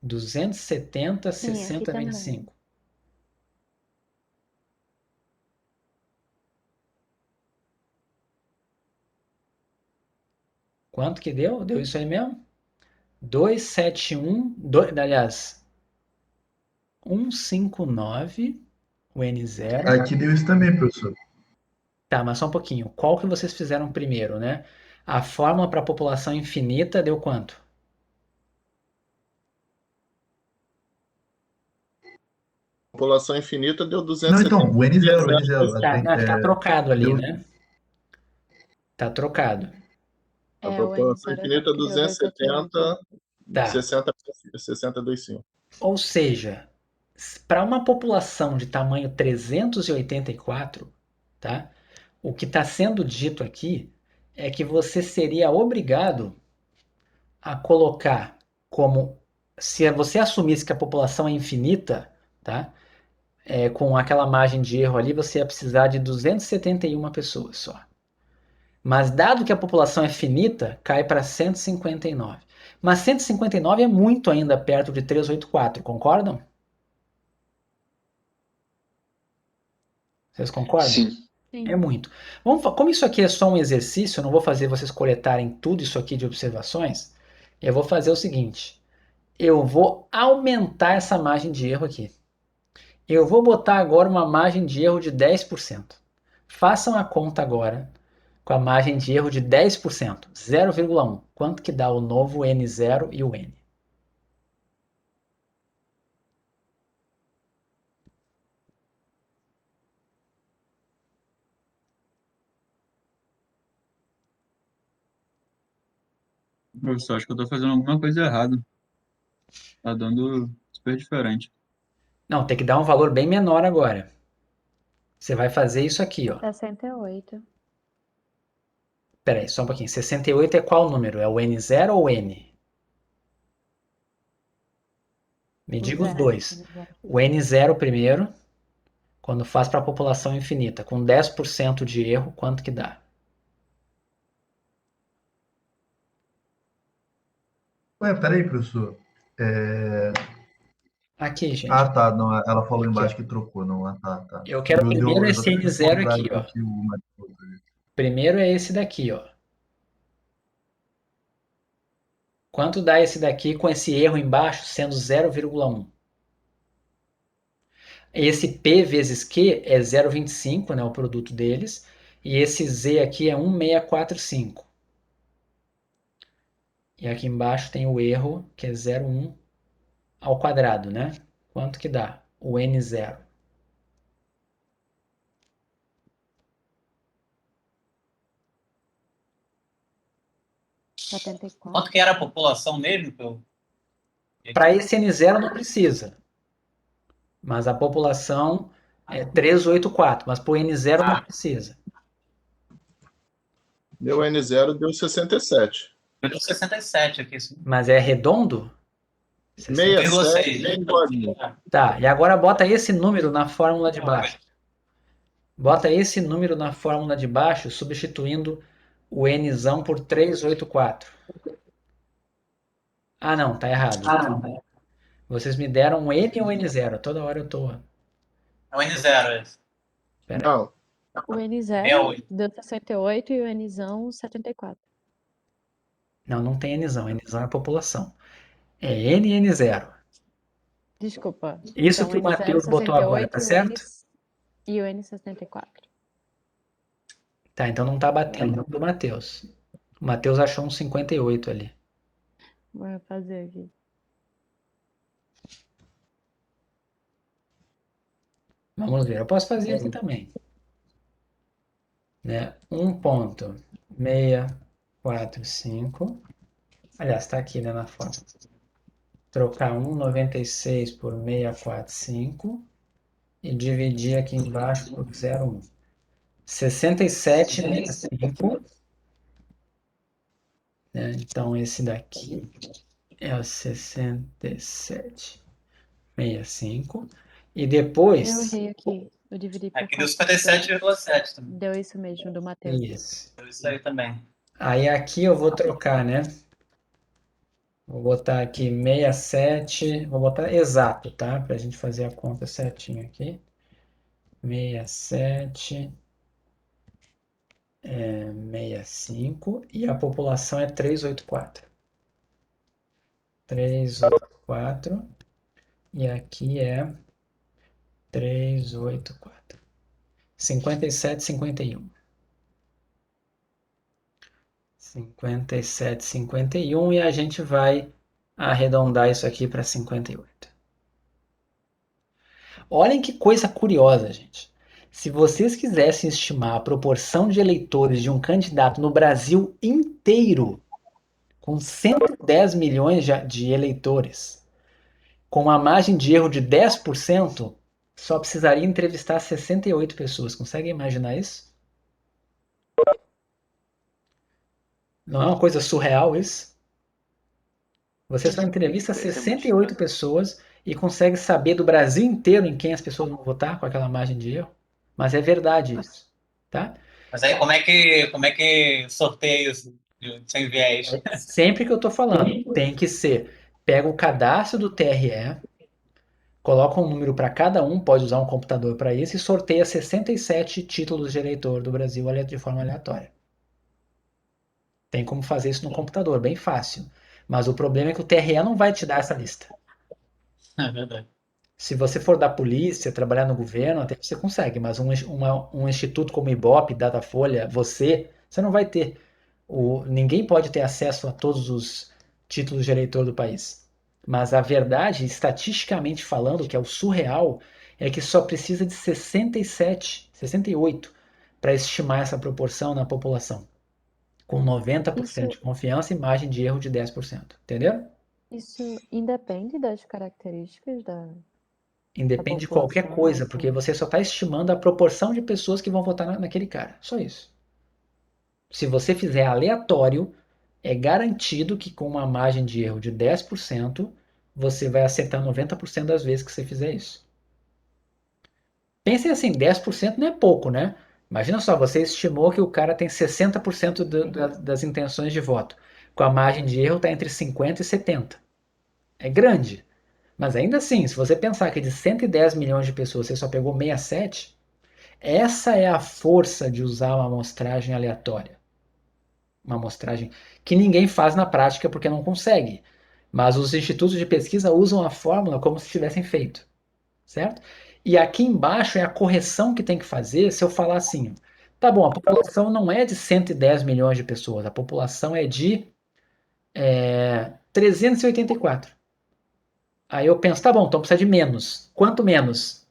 270, Sim, aqui 60, também. 25. Quanto que deu? Deu isso aí mesmo? 271, aliás, 159, o N0. Aqui deu isso também, professor. Tá, mas só um pouquinho. Qual que vocês fizeram primeiro, né? A fórmula para a população infinita deu quanto? População infinita deu Não, então, 270 o N0, o N0. 360. Tá, não, é que tá trocado ali, Deu, né? Tá trocado. A O população N0 infinita que deu 271. 270, Tá. 60, 60,25. Ou seja, para uma população de tamanho 384, tá? O que está sendo dito aqui é que você seria obrigado a colocar como se você assumisse que a população é infinita, tá? Com aquela margem de erro ali, você ia precisar de 271 pessoas só. Mas dado que a população é finita, cai para 159. Mas 159 é muito ainda perto de 384, concordam? Vocês concordam? Sim. É Sim. muito. Como isso aqui é só um exercício, eu não vou fazer vocês coletarem tudo isso aqui de observações. Eu vou fazer o seguinte: eu vou aumentar essa margem de erro aqui. Eu vou botar agora uma margem de erro de 10%. Façam a conta agora com a margem de erro de 10%, 0,1. Quanto que dá o novo N0 e o N? Professor, acho que eu tô fazendo alguma coisa errada. Tá dando super diferente. Não, tem que dar um valor bem menor agora. Você vai fazer isso aqui, ó. 68. Pera aí, só um pouquinho. 68 é qual número? É o N0 ou o N? Me O diga os zero. dois. O N0 primeiro, quando faz para a população infinita, com 10% de erro, quanto que dá? Ué, peraí, professor. Aqui, gente. Ah, tá. Não, ela falou Aqui, embaixo ó. que trocou. Não, tá. Eu quero primeiro Deu esse exatamente o N0 contrário aqui, do ó. que o Matheus falou. Primeiro é esse daqui, ó. Quanto dá esse daqui com esse erro embaixo sendo 0,1? Esse P vezes Q é 0,25, né, o produto deles, e esse Z aqui é 1,645. E aqui embaixo tem o erro, que é 0,1 ao quadrado, né? Quanto que dá? O N0. Quanto que era a população mesmo? Para esse N0 não precisa, mas a população é 384, mas para o N0 não precisa. Meu N0 deu 67. Eu deu 67 aqui. Mas é redondo? 67, 0,6. bem bolinho. Tá, e agora bota esse número na fórmula de baixo. Bota esse número na fórmula de baixo, substituindo o Nzão por 384. Ah, não, tá errado. Vocês me deram um N ou N0? Toda hora eu tô. É o N0 esse. Não, O N0 68. deu 68 e o Nzão 74. Não, não tem Nzão. Nzão é a população. É N e N0. Desculpa. Isso Então, que o N0 Matheus botou agora, 68 tá certo? e o N 64. Tá, então não tá batendo do Matheus. O Matheus achou um 58 ali. Vou fazer aqui. Vamos ver, eu posso fazer aqui também. Né? 1,645. Aliás, está aqui, né, na fórmula. Trocar 1,96 por 645 e dividir aqui embaixo por 0,1. 67,65. Né? Então, esse daqui é o 67,65. E Eu depois... errei aqui. Eu dividi por Aqui deu 4. 57,7 também. Deu isso mesmo, do Matheus. Isso. Deu isso aí também. Aí aqui eu vou trocar, né? Vou botar aqui 67, vou botar exato, tá? Para a gente fazer a conta certinho aqui. 67, 65 e a população é 384. 384 e aqui é 384. 57, 51. 57, 51 e a gente vai arredondar isso aqui para 58. Olhem que coisa curiosa, gente. Se vocês quisessem estimar a proporção de eleitores de um candidato no Brasil inteiro, com 110 milhões de eleitores, com uma margem de erro de 10%, só precisaria entrevistar 68 pessoas. Conseguem imaginar isso? Não é uma coisa surreal isso? Você só entrevista 68 pessoas e consegue saber do Brasil inteiro em quem as pessoas vão votar com aquela margem de erro. Mas é verdade isso, tá? Mas aí como é que sorteia isso sem viés? Sempre que eu estou falando, tem que ser, pega o cadastro do TRE, coloca um número para cada um, pode usar um computador para isso, e sorteia 67 títulos de eleitor do Brasil de forma aleatória. Tem como fazer isso no computador, bem fácil. Mas o problema é que o TRE não vai te dar essa lista. É verdade. Se você for da polícia, trabalhar no governo, até você consegue, mas um instituto como o Ibope, Datafolha, você não vai ter. Ninguém pode ter acesso a todos os títulos de eleitor do país. Mas a verdade, estatisticamente falando, que é o surreal, é que só precisa de 67, 68 para estimar essa proporção na população. Com 90% de confiança e margem de erro de 10%. Entendeu? Isso independe das características da Independe de população, qualquer coisa, assim. porque você só está estimando a proporção de pessoas que vão votar naquele cara. Só isso. Se você fizer aleatório, é garantido que com uma margem de erro de 10%, você vai acertar 90% das vezes que você fizer isso. Pensem assim, 10% não é pouco, né? Imagina só, você estimou que o cara tem 60% das intenções de voto. Com a margem de erro está entre 50% e 70%. É grande. Mas ainda assim, se você pensar que de 110 milhões de pessoas você só pegou 67, essa é a força de usar uma amostragem aleatória. Uma amostragem que ninguém faz na prática porque não consegue. Mas os institutos de pesquisa usam a fórmula como se tivessem feito, certo? E aqui embaixo é a correção que tem que fazer se eu falar assim, tá bom, a população não é de 110 milhões de pessoas, a população é de 384. Aí eu penso, tá bom, então precisa de menos. Quanto menos?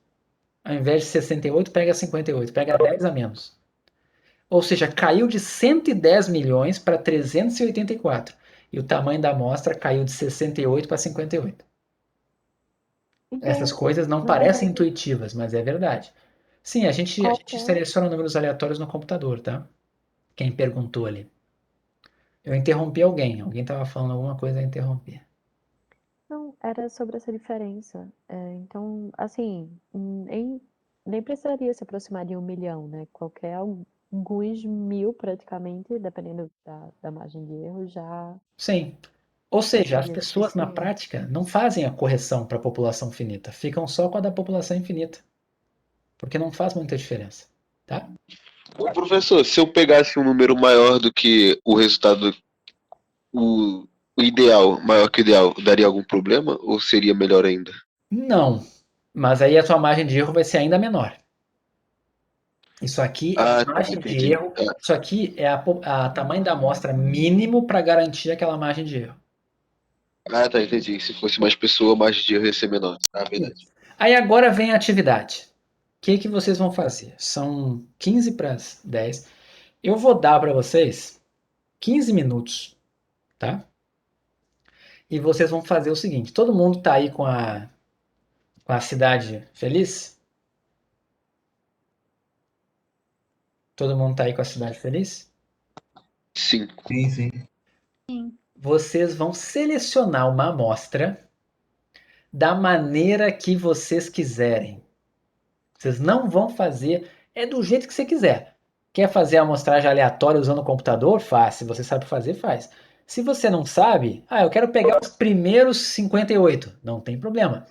Ao invés de 68, pega 58, pega 10 a menos. Ou seja, caiu de 110 milhões para 384. E o tamanho da amostra caiu de 68 para 58. Essas Então, coisas não na parecem verdade, intuitivas, mas é verdade. Sim, a gente qualquer. seleciona números aleatórios no computador, tá? Quem perguntou ali. Eu interrompi alguém. Alguém estava falando alguma coisa, eu interrompi. Não, era sobre essa diferença. Então, assim, nem precisaria se aproximar de 1 milhão, né? Qualquer alguns mil, praticamente, dependendo da margem de erro, já Sim. Ou seja, as seria pessoas na suficiente. prática não fazem a correção para a população finita, ficam só com a da população infinita, porque não faz muita diferença, tá? Ô, professor, se eu pegasse um número maior do que o resultado, o ideal, maior que o ideal, daria algum problema? Ou seria melhor ainda? Não, mas aí a sua margem de erro vai ser ainda menor. Isso aqui é a Ah, tá, margem de entendi. erro, isso aqui é a tamanho da amostra mínimo para garantir aquela margem de erro. Ah, tá, entendi. Se fosse mais pessoa, mais de erro ia ser menor. Ah, verdade. Aí agora vem a atividade. O que vocês vão fazer? São 15 para as 10. Eu vou dar para vocês 15 minutos, tá? E vocês vão fazer o seguinte: todo mundo tá aí com a cidade feliz? Todo mundo tá aí com a cidade feliz? Sim. Sim, sim. Vocês vão selecionar uma amostra da maneira que vocês quiserem. Vocês não vão fazer, é do jeito que você quiser. Quer fazer a amostragem aleatória usando o computador? Faz. Se você sabe fazer, faz. Se você não sabe, eu quero pegar os primeiros 58. Não tem problema.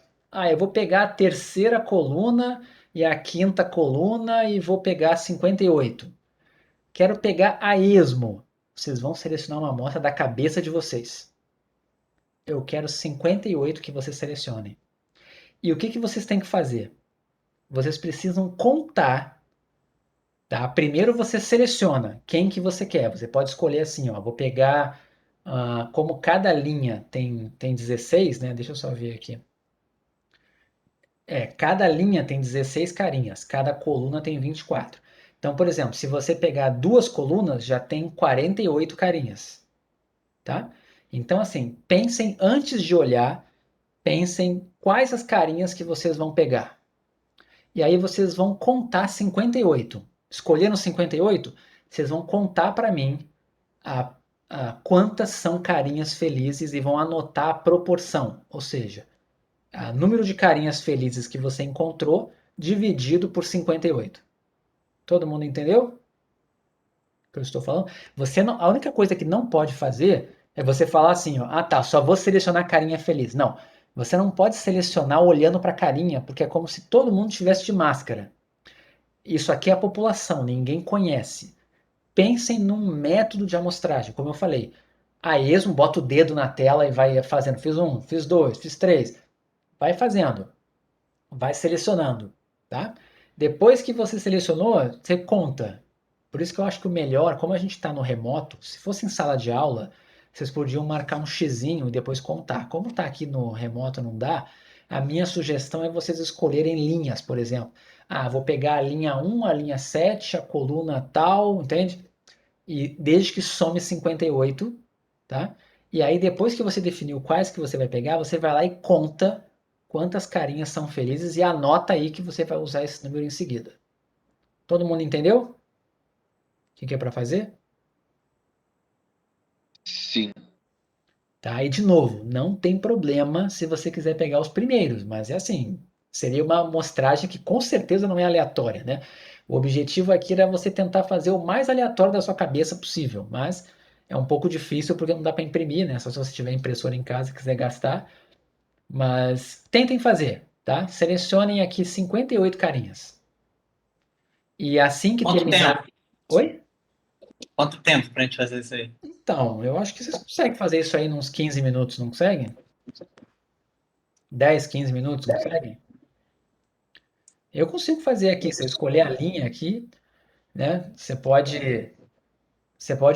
Eu vou pegar a terceira coluna e a quinta coluna e vou pegar 58. Quero pegar a esmo. Vocês vão selecionar uma amostra da cabeça de vocês. Eu quero 58 que vocês selecionem. E o que vocês têm que fazer? Vocês precisam contar, tá? Primeiro você seleciona quem que você quer. Você pode escolher assim, ó, vou pegar, como cada linha tem 16, né? Deixa eu só ver aqui. Cada linha tem 16 carinhas, cada coluna tem 24. Então, por exemplo, se você pegar duas colunas, já tem 48 carinhas, tá? Então, assim, pensem antes de olhar, pensem quais as carinhas que vocês vão pegar. E aí vocês vão contar 58. Escolhendo 58, vocês vão contar para mim quantas são carinhas felizes e vão anotar a proporção, ou seja, o número de carinhas felizes que você encontrou dividido por 58. Todo mundo entendeu o que eu estou falando? Você não, a única coisa que não pode fazer é você falar assim, ó, tá, só vou selecionar carinha feliz. Não, você não pode selecionar olhando para a carinha, porque é como se todo mundo tivesse de máscara. Isso aqui é a população, ninguém conhece. Pensem num método de amostragem, como eu falei. A esmo bota o dedo na tela e vai fazendo. Fiz um, fiz dois, fiz três. Vai fazendo. Vai selecionando, tá? Depois que você selecionou, você conta. Por isso que eu acho que o melhor, como a gente está no remoto, se fosse em sala de aula, vocês podiam marcar um xizinho e depois contar. Como está aqui no remoto não dá, a minha sugestão é vocês escolherem linhas, por exemplo. Vou pegar a linha 1, a linha 7, a coluna tal, entende? E desde que some 58, tá? E aí depois que você definiu quais que você vai pegar, você vai lá e conta quantas carinhas são felizes e anota aí que você vai usar esse número em seguida. Todo mundo entendeu? O que é para fazer? Sim. Tá? E de novo, não tem problema se você quiser pegar os primeiros, mas é assim, seria uma amostragem que com certeza não é aleatória, né? O objetivo aqui era você tentar fazer o mais aleatório da sua cabeça possível, mas é um pouco difícil porque não dá para imprimir, né? Só se você tiver impressora em casa e quiser gastar. Mas tentem fazer, tá? Selecionem aqui 58 carinhas. E assim que Quanto terminar. tempo? Oi? Quanto tempo pra gente fazer isso aí? Então, eu acho que vocês conseguem fazer isso aí nos 15 minutos, não conseguem? 10, 15 minutos, conseguem? Eu consigo fazer aqui. Você escolher a linha aqui, né? Você pode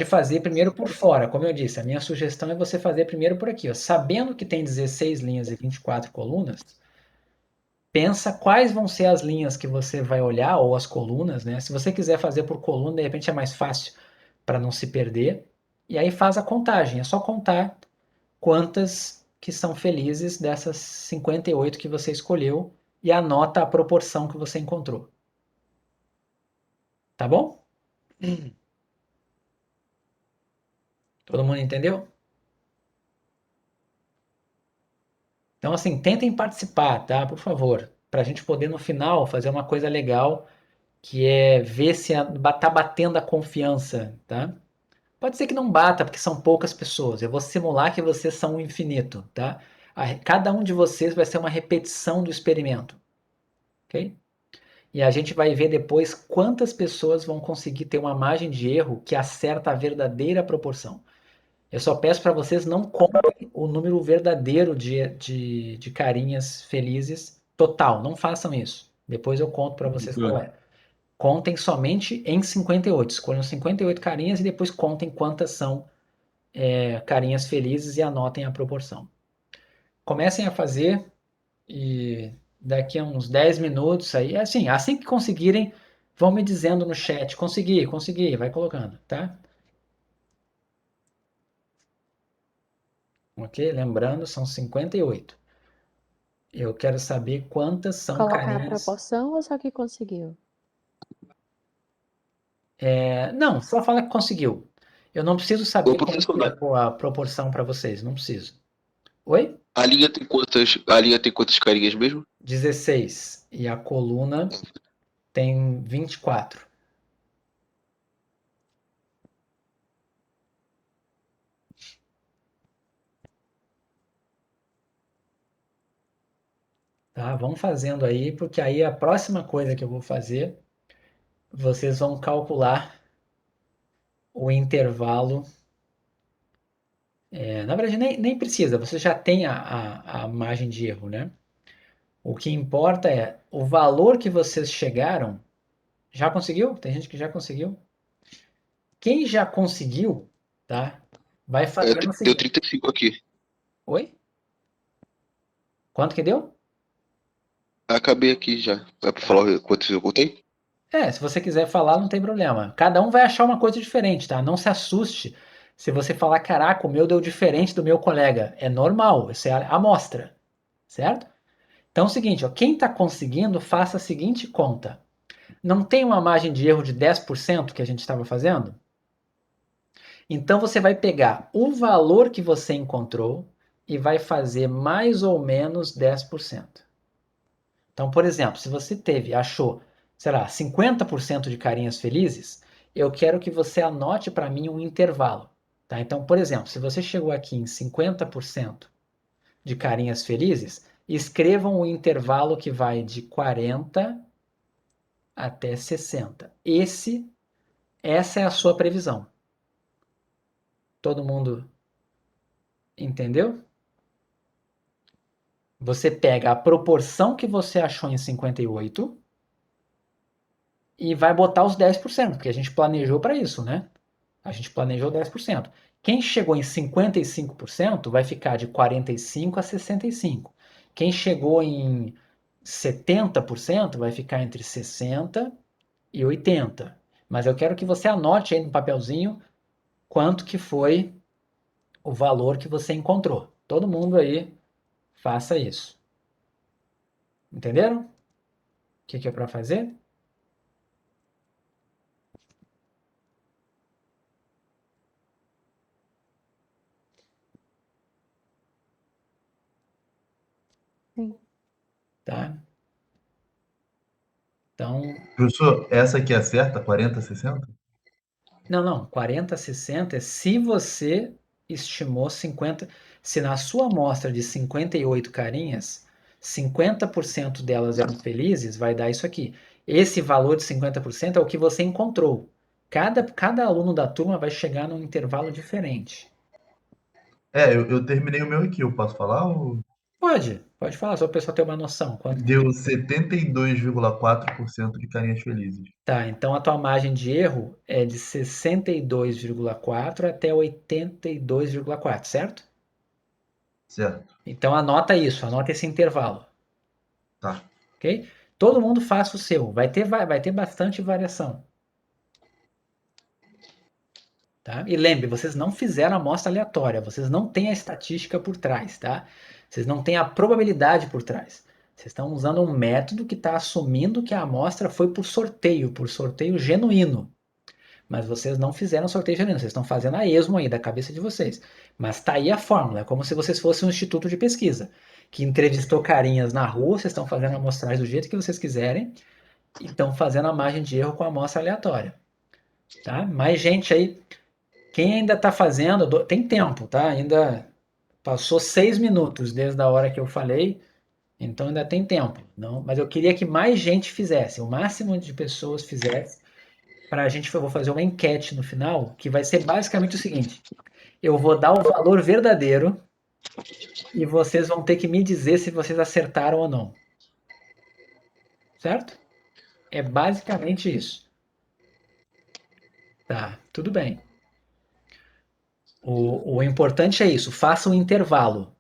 fazer primeiro por fora, como eu disse. A minha sugestão é você fazer primeiro por aqui, ó. Sabendo que tem 16 linhas e 24 colunas, pensa quais vão ser as linhas que você vai olhar, ou as colunas, né? Se você quiser fazer por coluna, de repente é mais fácil para não se perder. E aí faz a contagem. É só contar quantas que são felizes dessas 58 que você escolheu e anota a proporção que você encontrou. Tá bom? Todo mundo entendeu? Então, assim, tentem participar, tá? Por favor, para a gente poder no final fazer uma coisa legal, que é ver se tá batendo a confiança, tá? Pode ser que não bata, porque são poucas pessoas. Eu vou simular que vocês são um infinito, tá? Cada um de vocês vai ser uma repetição do experimento, ok? E a gente vai ver depois quantas pessoas vão conseguir ter uma margem de erro que acerta a verdadeira proporção. Eu só peço para vocês não contem o número verdadeiro de carinhas felizes total. Não façam isso. Depois eu conto para vocês qual é. Contem somente em 58. Escolham 58 carinhas e depois contem quantas são carinhas felizes e anotem a proporção. Comecem a fazer e daqui a uns 10 minutos aí, assim que conseguirem, vão me dizendo no chat, consegui, vai colocando, tá? Ok? Lembrando, são 58. Eu quero saber quantas são Colocar a carinhas. proporção ou só que conseguiu? Não, só fala que conseguiu. Eu não preciso Ô, saber como professor, que é a proporção para vocês, não preciso. Oi? a linha tem quantas carinhas mesmo? 16. E a coluna tem 24. Tá? Vão fazendo aí, porque aí a próxima coisa que eu vou fazer, vocês vão calcular o intervalo. Na verdade, nem precisa, você já tem a margem de erro, né? O que importa é o valor que vocês chegaram. Já conseguiu? Tem gente que já conseguiu. Quem já conseguiu, tá? Vai fazendo o Deu seguinte. 35 aqui. Oi? Quanto que deu? Acabei aqui já. Vai pra falar quantos eu botei? Se você quiser falar, não tem problema. Cada um vai achar uma coisa diferente, tá? Não se assuste se você falar, caraca, o meu deu diferente do meu colega. É normal, isso é a amostra, certo? Então é o seguinte, ó, quem está conseguindo, faça a seguinte conta. Não tem uma margem de erro de 10% que a gente estava fazendo? Então você vai pegar o valor que você encontrou e vai fazer mais ou menos 10%. Então, por exemplo, se você achou, sei lá, 50% de carinhas felizes, eu quero que você anote para mim um intervalo. Tá? Então, por exemplo, se você chegou aqui em 50% de carinhas felizes, escrevam o intervalo que vai de 40 até 60. Essa é a sua previsão. Todo mundo entendeu? Você pega a proporção que você achou em 58 e vai botar os 10%, porque a gente planejou para isso, né? A gente planejou 10%. Quem chegou em 55% vai ficar de 45 a 65. Quem chegou em 70% vai ficar entre 60 e 80. Mas eu quero que você anote aí no papelzinho quanto que foi o valor que você encontrou. Todo mundo aí faça isso. Entenderam? O que é para fazer? Sim. Tá? Então, Professor, essa aqui é certa, 40, 60? não, 40, 60 é se você estimou 50. Se na sua amostra de 58 carinhas, 50% delas eram felizes, vai dar isso aqui. Esse valor de 50% é o que você encontrou. Cada aluno da turma vai chegar num intervalo diferente. Eu terminei o meu aqui, eu posso falar? Pode falar, só para o pessoal ter uma noção. Deu 72,4% de carinhas felizes. Tá, então a tua margem de erro é de 62,4 até 82,4, certo? Certo. Então anota isso, anota esse intervalo, Tá. ok? Todo mundo faça o seu, vai ter bastante variação. Tá? E lembre, vocês não fizeram a amostra aleatória, vocês não têm a estatística por trás, tá? Vocês não têm a probabilidade por trás. Vocês estão usando um método que está assumindo que a amostra foi por sorteio genuíno. Mas vocês não fizeram sorteio genuíno, vocês estão fazendo a esmo aí da cabeça de vocês. Mas está aí a fórmula, é como se vocês fossem um instituto de pesquisa, que entrevistou carinhas na rua, vocês estão fazendo a amostragem do jeito que vocês quiserem, e estão fazendo a margem de erro com a amostra aleatória. Tá? Mais gente aí. Quem ainda está fazendo, tem tempo, tá? Ainda passou 6 minutos desde a hora que eu falei, então ainda tem tempo. Não, mas eu queria que mais gente fizesse, o máximo de pessoas fizesse, para a gente, eu vou fazer uma enquete no final, que vai ser basicamente o seguinte: eu vou dar o valor verdadeiro e vocês vão ter que me dizer se vocês acertaram ou não. Certo? É basicamente isso. Tá, tudo bem. O importante é isso, faça um intervalo,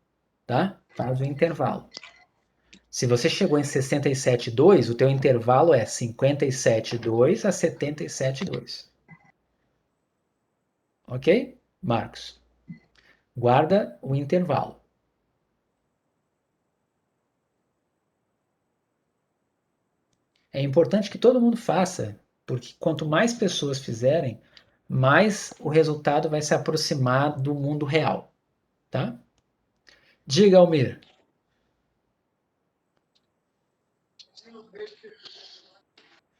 tá? Faz o intervalo. Se você chegou em 67,2, o teu intervalo é 57,2 a 77,2. Ok? Marcos. Guarda o intervalo. É importante que todo mundo faça, porque quanto mais pessoas fizerem, mais o resultado vai se aproximar do mundo real, tá? Diga, Almir.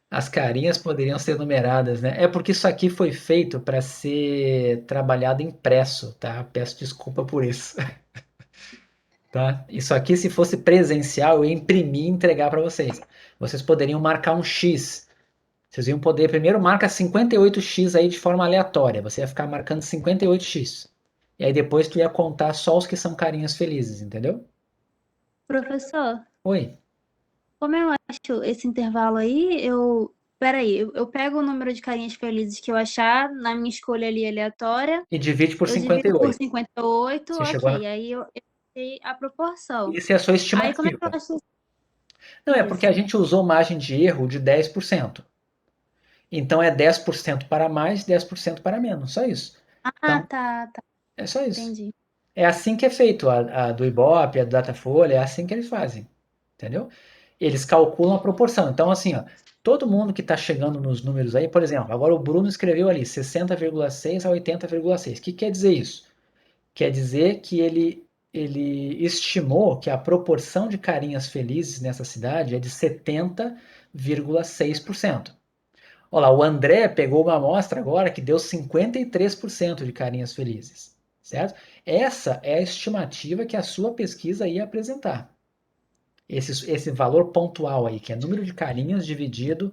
As carinhas poderiam ser numeradas, né? É porque isso aqui foi feito para ser trabalhado impresso, tá? Peço desculpa por isso. Tá? Isso aqui, se fosse presencial, eu ia imprimir e entregar para vocês. Vocês poderiam marcar um X. Vocês iam poder, primeiro marca 58x aí de forma aleatória. Você ia ficar marcando 58x. E aí depois tu ia contar só os que são carinhas felizes, entendeu? Professor, Oi. como eu acho esse intervalo aí, eu pego o número de carinhas felizes que eu achar na minha escolha ali aleatória, E divide por eu divido por 58. 58, Você chegou ok, aí eu sei a proporção. Isso é a sua Aí como é que eu estimativa. acho Não, é porque a isso? gente usou margem de erro de 10%. Então é 10% para mais, 10% para menos. Só isso. Ah, Então, tá, é só isso. entendi. É assim que é feito. A do Ibope, a do Datafolha, é assim que eles fazem. Entendeu? Eles calculam a proporção. Então, assim, ó, todo mundo que está chegando nos números aí, por exemplo, agora o Bruno escreveu ali 60,6 a 80,6. O que quer dizer isso? Quer dizer que ele estimou que a proporção de carinhas felizes nessa cidade é de 70,6%. Olha lá, o André pegou uma amostra agora que deu 53% de carinhas felizes, certo? Essa é a estimativa que a sua pesquisa ia apresentar. Esse valor pontual aí, que é número de carinhas dividido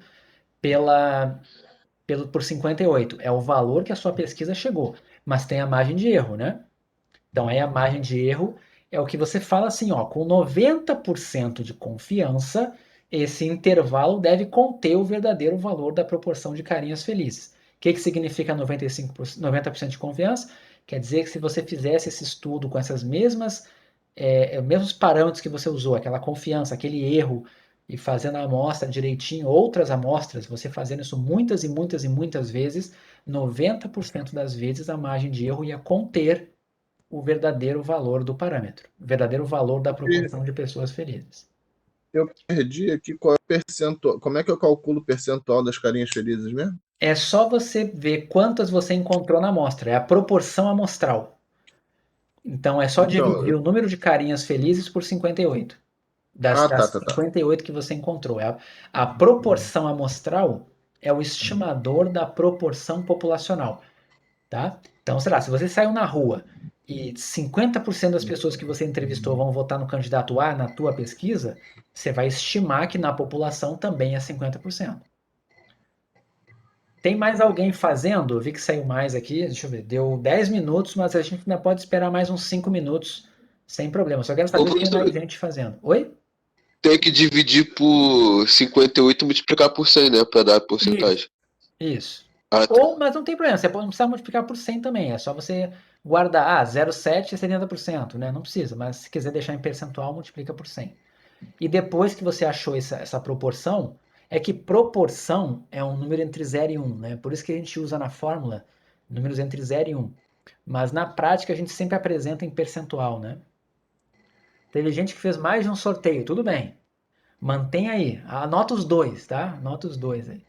por 58, é o valor que a sua pesquisa chegou, mas tem a margem de erro, né? Então aí a margem de erro é o que você fala assim, ó, com 90% de confiança, esse intervalo deve conter o verdadeiro valor da proporção de carinhas felizes. O que significa 90% de confiança? Quer dizer que se você fizesse esse estudo com essas mesmos parâmetros que você usou, aquela confiança, aquele erro, e fazendo a amostra direitinho, outras amostras, você fazendo isso muitas e muitas e muitas vezes, 90% das vezes a margem de erro ia conter o verdadeiro valor do parâmetro, o verdadeiro valor da proporção de pessoas felizes. Eu perdi aqui qual é o percentual. Como é que eu calculo o percentual das carinhas felizes mesmo? É só você ver quantas você encontrou na amostra, é a proporção amostral. Então é só dividir o número de carinhas felizes por 58. Das 58 que você encontrou. A proporção amostral é o estimador da proporção populacional. Tá? Então, sei lá, se você saiu na rua e 50% das pessoas que você entrevistou vão votar no candidato A na tua pesquisa, você vai estimar que na população também é 50%. Tem mais alguém fazendo? Eu vi que saiu mais aqui. Deixa eu ver. Deu 10 minutos, mas a gente ainda pode esperar mais uns 5 minutos sem problema. Só quero Ô, saber se tem mais gente fazendo. Oi? tem que dividir por 58 e multiplicar por 100, né? Pra dar a porcentagem. Isso. Ah, tá. Ou, mas não tem problema, você não precisa multiplicar por 100 também, é só você guardar, 0,7 é 70%, né? Não precisa, mas se quiser deixar em percentual, multiplica por 100. E depois que você achou essa proporção, é que proporção é um número entre 0 e 1, né? Por isso que a gente usa na fórmula números entre 0 e 1. Mas na prática a gente sempre apresenta em percentual, né? Teve gente que fez mais de um sorteio, tudo bem. Mantém aí, anota os dois, tá? Anota os dois aí.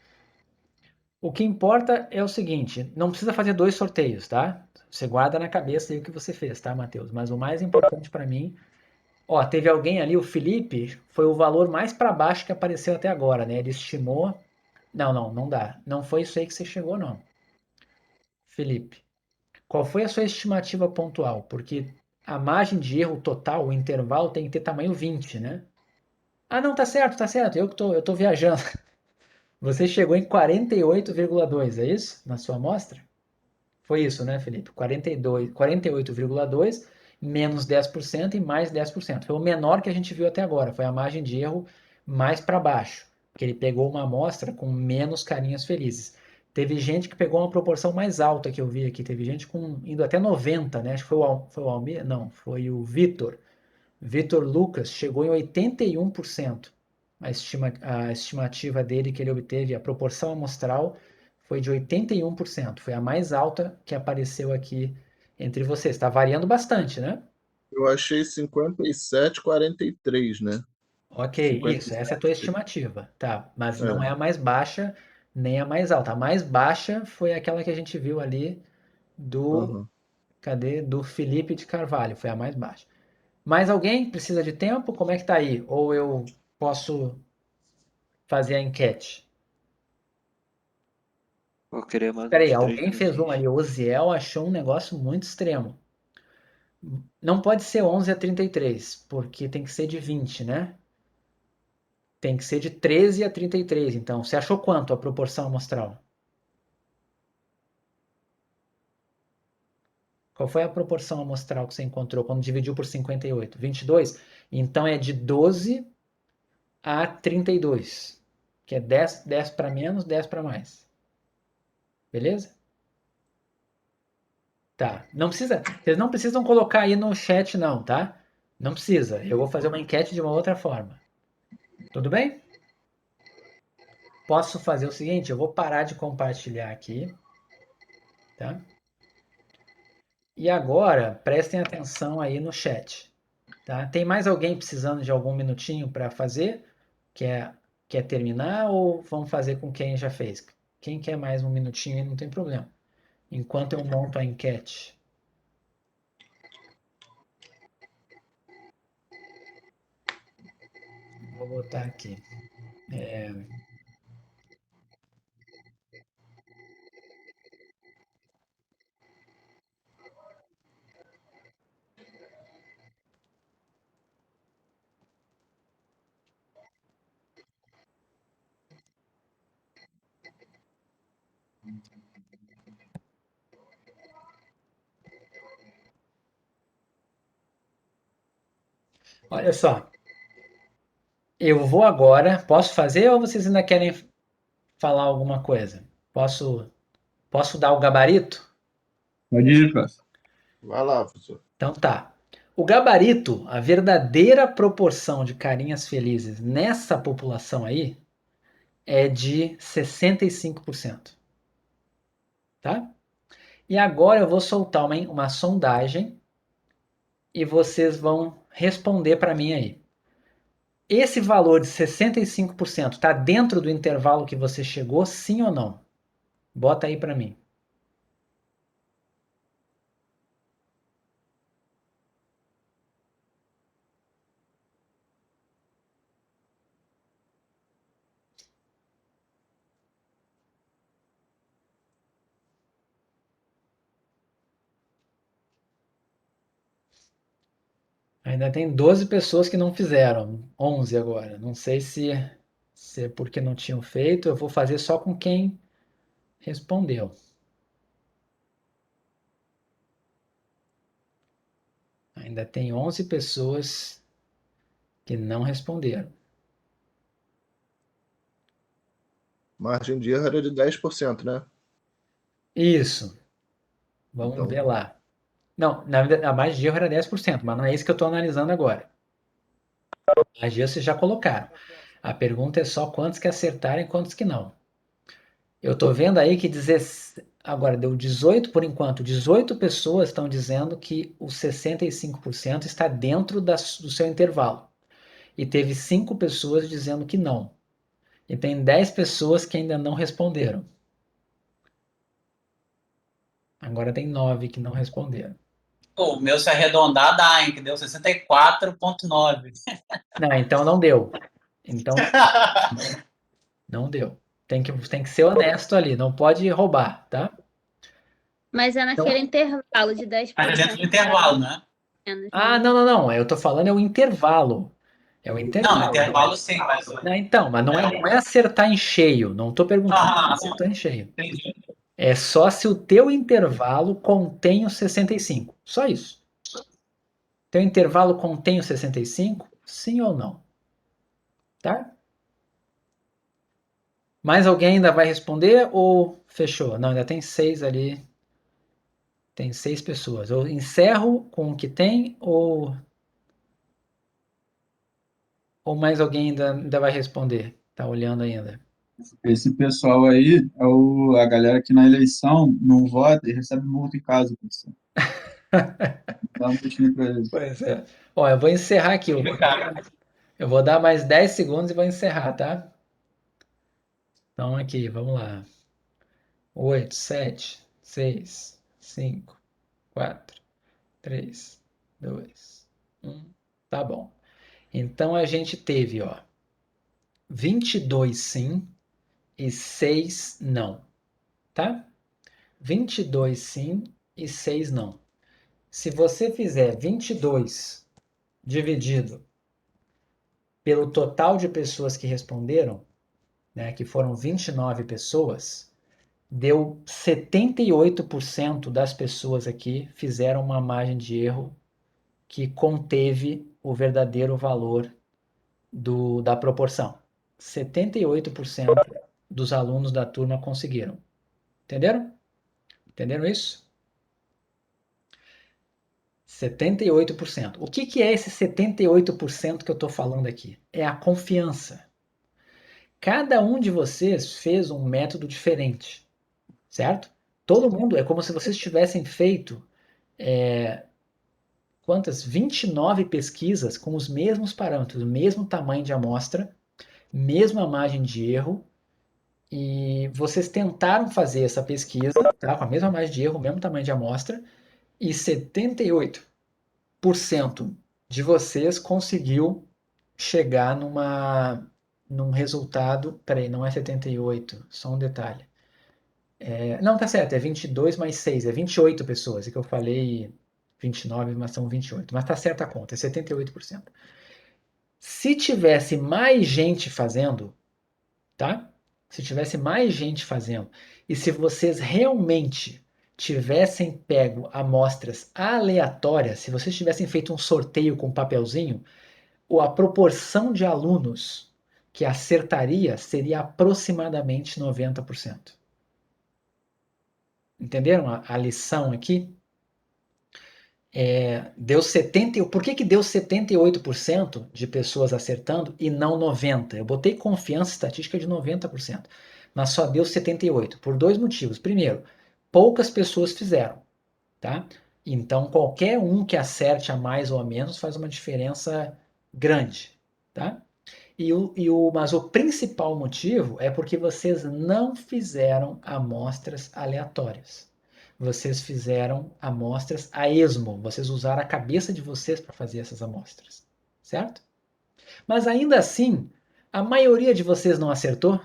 O que importa é o seguinte, não precisa fazer 2 sorteios, tá? Você guarda na cabeça aí o que você fez, tá, Matheus? Mas o mais importante para mim, ó, teve alguém ali, o Felipe, foi o valor mais para baixo que apareceu até agora, né? Ele estimou. Não dá. Não foi isso aí que você chegou, não. Felipe, qual foi a sua estimativa pontual? Porque a margem de erro total, o intervalo tem que ter tamanho 20, né? Ah, não, tá certo, tá certo. Eu tô viajando. Você chegou em 48,2, é isso? Na sua amostra? Foi isso, né, Felipe? 48,2 menos 10% e mais 10%. Foi o menor que a gente viu até agora. Foi a margem de erro mais para baixo. Porque ele pegou uma amostra com menos carinhas felizes. Teve gente que pegou uma proporção mais alta que eu vi aqui. Teve gente indo até 90, né? Acho que foi o Almir? Não, foi o Vitor. Vitor Lucas chegou em 81%. A estimativa dele que ele obteve, a proporção amostral, foi de 81%. Foi a mais alta que apareceu aqui entre vocês. Está variando bastante, né? Eu achei 57,43, né? Ok, isso. Essa é a tua 57. estimativa. Tá, mas não é É. a mais baixa nem a mais alta. A mais baixa foi aquela que a gente viu ali do. Uhum. Cadê? Do Felipe de Carvalho. Foi a mais baixa. Mais alguém precisa de tempo? Como é que tá aí? Ou eu posso fazer a enquete? Vou querer mais Peraí, uns 3 alguém fez um minutinhos. ali. O Oziel achou um negócio muito extremo. Não pode ser 11 a 33, porque tem que ser de 20, né? Tem que ser de 13 a 33. Então, você achou quanto a proporção amostral? Qual foi a proporção amostral que você encontrou quando dividiu por 58? 22? Então é de 12 a 32, que é 10 para menos, 10 para mais. Beleza? Tá. Não precisa, vocês não precisam colocar aí no chat não, tá? Não precisa. Eu vou fazer uma enquete de uma outra forma. Tudo bem? Posso fazer o seguinte, eu vou parar de compartilhar aqui, tá? E agora, prestem atenção aí no chat, tá? Tem mais alguém precisando de algum minutinho para fazer? Quer terminar ou vamos fazer com quem já fez? Quem quer mais um minutinho aí não tem problema. Enquanto eu monto a enquete. Vou botar aqui. Olha só, eu vou agora. Posso fazer ou vocês ainda querem falar alguma coisa? Posso dar o gabarito? Pode ir, cara. Vai lá, professor. Então tá. O gabarito, a verdadeira proporção de carinhas felizes nessa população aí é de 65%. Tá? E agora eu vou soltar uma sondagem e vocês vão responder para mim aí. Esse valor de 65% está dentro do intervalo que você chegou, sim ou não? Bota aí para mim. Ainda tem 12 pessoas que não fizeram, 11 agora. Não sei se é porque não tinham feito, eu vou fazer só com quem respondeu. Ainda tem 11 pessoas que não responderam. Margem de erro era de 10%, né? Isso, vamos Então, ver lá. Não, na verdade, a margem de erro era 10%, mas não é isso que eu estou analisando agora. A margem de erro vocês já colocaram. A pergunta é só quantos que acertaram e quantos que não. Eu estou vendo aí que agora deu 18 por enquanto. 18 pessoas estão dizendo que os 65% está dentro do seu intervalo. E teve 5 pessoas dizendo que não. E tem 10 pessoas que ainda não responderam. Agora tem 9 que não responderam. Pô, o meu se arredondar dá, hein? Que deu 64,9. Não, então não deu. Então não deu. Tem que ser honesto ali, não pode roubar, tá? Mas é naquele intervalo de 10%. Mas é dentro do intervalo, né? Menos, Ah, né? não. Eu tô falando é o intervalo. É o Não, no intervalo. intervalo sim, mas. Não, então, mas não é acertar em cheio. Não tô perguntando se Ah, acertou em cheio. entendi. É só se o teu intervalo contém os 65. Só isso. Teu intervalo contém os 65? Sim ou não? Tá? Mais alguém ainda vai responder ou fechou? Não, ainda tem 6 ali. Tem 6 pessoas. Eu encerro com o que tem ou mais alguém ainda vai responder? Tá olhando ainda. Esse pessoal aí é a galera que na eleição não vota e recebe multa em casa, professor. Dá um peixinho para eles. Pois é. Ó, eu vou encerrar aqui. Eu vou dar mais 10 segundos e vou encerrar, tá? Então aqui, vamos lá. 8, 7, 6, 5, 4, 3, 2, 1. Tá bom. Então a gente teve, ó, 22 sim e 6 não, tá? 22 sim e 6 não. Se você fizer 22 dividido pelo total de pessoas que responderam, né, que foram 29 pessoas, deu 78% das pessoas aqui fizeram uma margem de erro que conteve o verdadeiro valor da proporção. 78% dos alunos da turma conseguiram. Entenderam? Entenderam isso? 78%. O que é esse 78% que eu estou falando aqui? É a confiança. Cada um de vocês fez um método diferente, certo? Todo mundo, é como se vocês tivessem feito quantas? 29 pesquisas com os mesmos parâmetros, o mesmo tamanho de amostra, mesma margem de erro, e vocês tentaram fazer essa pesquisa, tá? Com a mesma margem de erro, o mesmo tamanho de amostra, e 78% de vocês conseguiu chegar num resultado. Peraí, não é 78, só um detalhe. Não, tá certo, é 22 mais 6, é 28 pessoas. É que eu falei 29, mas são 28. Mas tá certa a conta, é 78%. Se tivesse mais gente fazendo, tá? Se tivesse mais gente fazendo, e se vocês realmente tivessem pego amostras aleatórias, se vocês tivessem feito um sorteio com papelzinho, a proporção de alunos que acertaria seria aproximadamente 90%. Entenderam a lição aqui? Deu 70, por que deu 78% de pessoas acertando e não 90%? Eu botei confiança estatística de 90%, mas só deu 78%, por dois motivos. Primeiro, poucas pessoas fizeram, tá? Então, qualquer um que acerte a mais ou a menos faz uma diferença grande, tá? Mas o principal motivo é porque vocês não fizeram amostras aleatórias. Vocês fizeram amostras a esmo. Vocês usaram a cabeça de vocês para fazer essas amostras. Certo? Mas ainda assim, a maioria de vocês não acertou?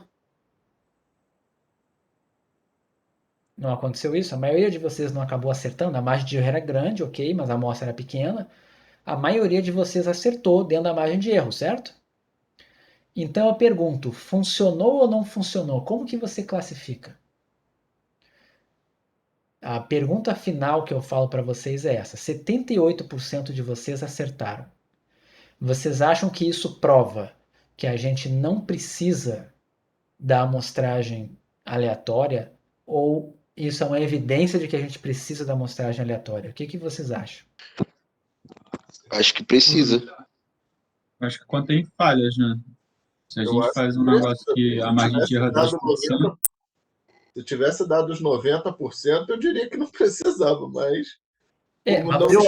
Não aconteceu isso? A maioria de vocês não acabou acertando? A margem de erro era grande, ok, mas a amostra era pequena. a maioria de vocês acertou dentro da margem de erro, certo? Então eu pergunto, funcionou ou não funcionou? Como que você classifica? A pergunta final que eu falo para vocês é essa: 78% de vocês acertaram. Vocês acham que isso prova que a gente não precisa da amostragem aleatória ou isso é uma evidência de que a gente precisa da amostragem aleatória? O que vocês acham? Acho que precisa. Acho que contém falhas, né? Se a Eu gente acho faz que um negócio precisa. que a Se margem de tivesse erro é dado 10%, se tivesse dado os 90%, eu diria que não precisava, mas como Mas não Eu,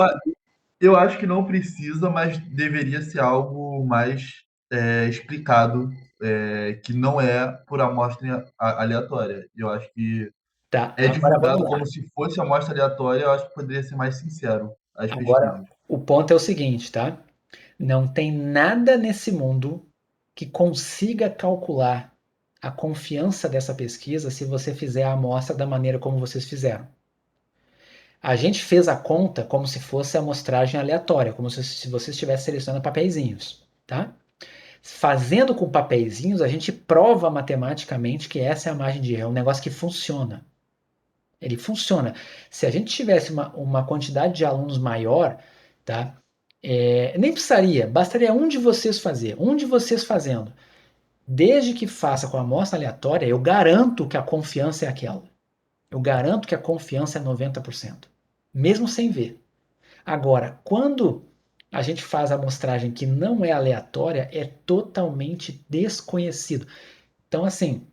eu acho que não precisa, mas deveria ser algo mais explicado, que não é por amostra aleatória. Eu acho que tá, é agora divulgado vamos lá. como se fosse amostra aleatória, eu acho que poderia ser mais sincero as Agora pesquisas. o ponto é o seguinte, tá? Não tem nada nesse mundo que consiga calcular a confiança dessa pesquisa se você fizer a amostra da maneira como vocês fizeram. A gente fez a conta como se fosse a amostragem aleatória, como se você estivesse selecionando papeizinhos, tá? Fazendo com papeizinhos, a gente prova matematicamente que essa é a margem de erro, é um negócio que funciona. Ele funciona. Se a gente tivesse uma quantidade de alunos maior, tá? Nem precisaria, bastaria um de vocês fazer, um de vocês fazendo. Desde que faça com a amostra aleatória, eu garanto que a confiança é aquela. Eu garanto que a confiança é 90%, mesmo sem ver. Agora, quando a gente faz a amostragem que não é aleatória, é totalmente desconhecido. Então, assim,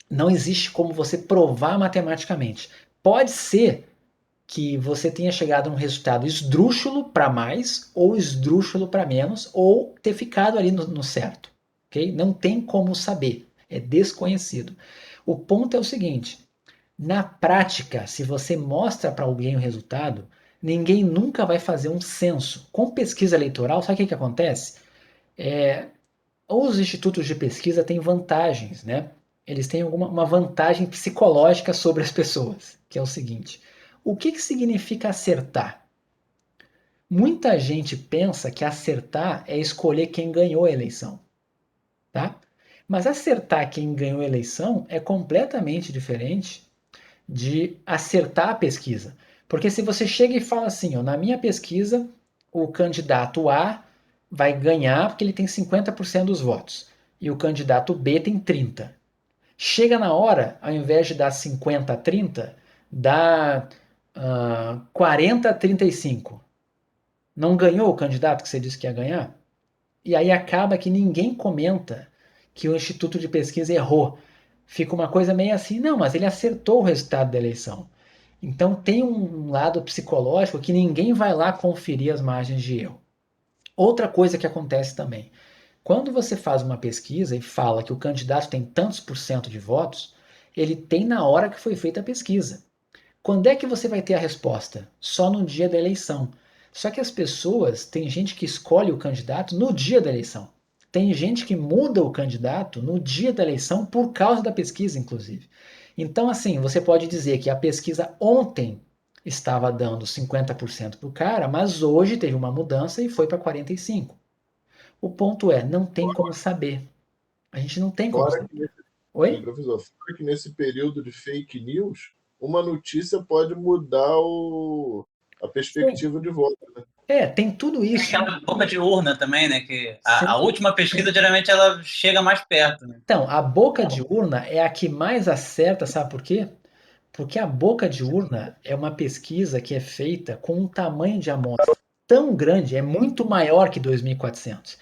não existe como você provar matematicamente. Pode ser que você tenha chegado a um resultado esdrúxulo para mais ou esdrúxulo para menos, ou ter ficado ali no certo. Okay? Não tem como saber, é desconhecido. O ponto é o seguinte: na prática, se você mostra para alguém o resultado, ninguém nunca vai fazer um censo. Com pesquisa eleitoral, sabe o que acontece? Os institutos de pesquisa têm vantagens, né? Eles têm uma vantagem psicológica sobre as pessoas, que é o seguinte: o que significa acertar? Muita gente pensa que acertar é escolher quem ganhou a eleição, tá? Mas acertar quem ganhou a eleição é completamente diferente de acertar a pesquisa. Porque se você chega e fala assim, ó, na minha pesquisa, o candidato A vai ganhar porque ele tem 50% dos votos e o candidato B tem 30%. Chega na hora, ao invés de dar 50 a 30, dá 40 a 35. Não ganhou o candidato que você disse que ia ganhar? E aí acaba que ninguém comenta que o Instituto de Pesquisa errou. Fica uma coisa meio assim, não, mas ele acertou o resultado da eleição. Então tem um lado psicológico que ninguém vai lá conferir as margens de erro. Outra coisa que acontece também, quando você faz uma pesquisa e fala que o candidato tem tantos por cento de votos, ele tem na hora que foi feita a pesquisa. Quando é que você vai ter a resposta? Só no dia da eleição. Só que as pessoas, tem gente que escolhe o candidato no dia da eleição. Tem gente que muda o candidato no dia da eleição por causa da pesquisa, inclusive. Então, assim, você pode dizer que a pesquisa ontem estava dando 50% para o cara, mas hoje teve uma mudança e foi para 45%. O ponto é, não tem como saber. A gente não tem como fora saber. que Oi? professor, fora que nesse período de fake news, uma notícia pode mudar a perspectiva de voto, né? Tem tudo isso. Aquela boca de urna também, né? Que Sim. a última pesquisa, geralmente, ela chega mais perto, né? Então, a boca de urna é a que mais acerta, sabe por quê? Porque a boca de urna é uma pesquisa que é feita com um tamanho de amostra tão grande, é muito maior que 2.400.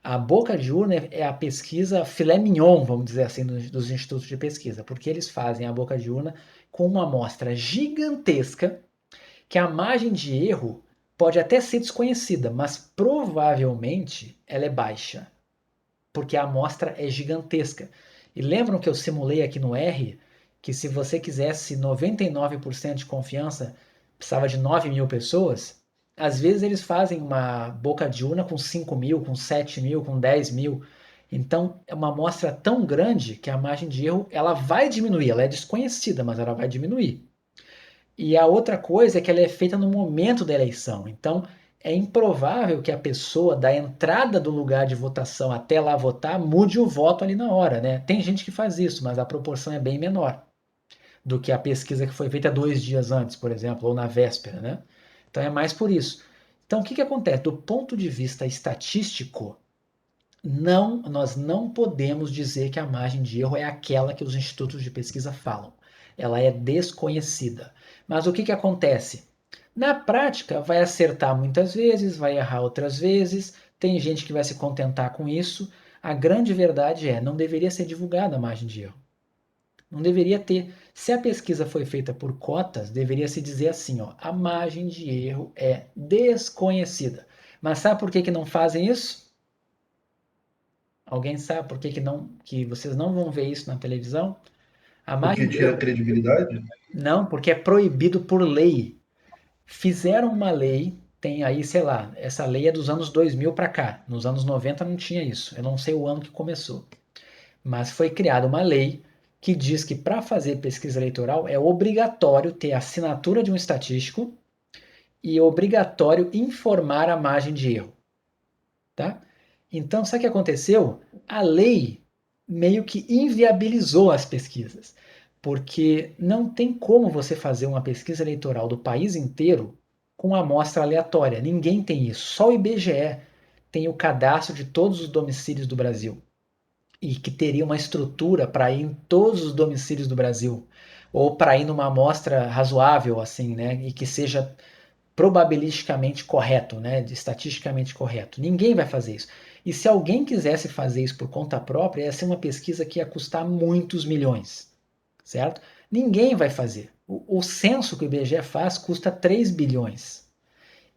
A boca de urna é a pesquisa filé mignon, vamos dizer assim, dos institutos de pesquisa, porque eles fazem a boca de urna com uma amostra gigantesca, que a margem de erro pode até ser desconhecida, mas provavelmente ela é baixa, porque a amostra é gigantesca. E lembram que eu simulei aqui no R que se você quisesse 99% de confiança, precisava de 9.000 pessoas? Às vezes eles fazem uma boca de urna com 5.000, com 7.000, com 10.000. Então é uma amostra tão grande que a margem de erro ela vai diminuir. Ela é desconhecida, mas ela vai diminuir. E a outra coisa é que ela é feita no momento da eleição. Então é improvável que a pessoa, da entrada do lugar de votação até lá votar, mude o voto ali na hora, né? Tem gente que faz isso, mas a proporção é bem menor do que a pesquisa que foi feita 2 dias antes, por exemplo, ou na véspera, né? Então é mais por isso. Então o que acontece? Do ponto de vista estatístico, nós não podemos dizer que a margem de erro é aquela que os institutos de pesquisa falam. Ela é desconhecida. Mas o que acontece? Na prática, vai acertar muitas vezes, vai errar outras vezes, tem gente que vai se contentar com isso. A grande verdade é, não deveria ser divulgada a margem de erro. Não deveria ter. Se a pesquisa foi feita por cotas, deveria se dizer assim, ó, a margem de erro é desconhecida. Mas sabe por que não fazem isso? Alguém sabe por que vocês não vão ver isso na televisão? A margem Porque de tira a erro, credibilidade? não, porque é proibido por lei. Fizeram uma lei, tem aí, sei lá, essa lei é dos anos 2000 para cá. Nos anos 90 não tinha isso. Eu não sei o ano que começou. Mas foi criada uma lei que diz que para fazer pesquisa eleitoral é obrigatório ter a assinatura de um estatístico e é obrigatório informar a margem de erro. Tá? Então, sabe o que aconteceu? A lei meio que inviabilizou as pesquisas, porque não tem como você fazer uma pesquisa eleitoral do país inteiro com amostra aleatória. Ninguém tem isso. Só o IBGE tem o cadastro de todos os domicílios do Brasil e que teria uma estrutura para ir em todos os domicílios do Brasil ou para ir numa amostra razoável assim, né, e que seja probabilisticamente correto, né, estatisticamente correto. Ninguém vai fazer isso. E se alguém quisesse fazer isso por conta própria, ia ser uma pesquisa que ia custar muitos milhões, certo? Ninguém vai fazer. O censo que o IBGE faz custa 3 bilhões.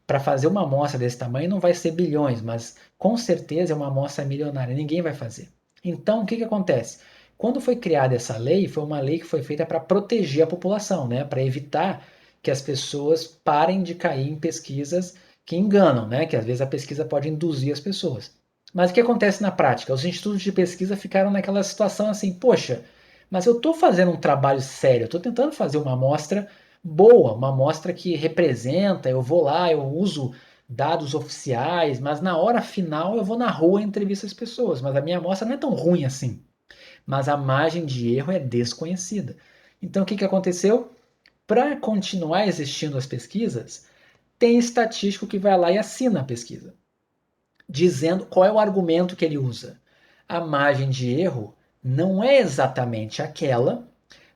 Para fazer uma amostra desse tamanho não vai ser bilhões, mas com certeza é uma amostra milionária. Ninguém vai fazer. Então, o que acontece? Quando foi criada essa lei, foi uma lei que foi feita para proteger a população, né? Para evitar que as pessoas parem de cair em pesquisas que enganam, né? Que às vezes a pesquisa pode induzir as pessoas. Mas o que acontece na prática? Os institutos de pesquisa ficaram naquela situação assim, poxa, mas eu estou fazendo um trabalho sério, estou tentando fazer uma amostra boa, uma amostra que representa, eu vou lá, eu uso dados oficiais, mas na hora final eu vou na rua e entrevisto as pessoas, mas a minha amostra não é tão ruim assim. Mas a margem de erro é desconhecida. Então o que aconteceu? Para continuar existindo as pesquisas, tem estatístico que vai lá e assina a pesquisa, dizendo qual é o argumento que ele usa. A margem de erro não é exatamente aquela,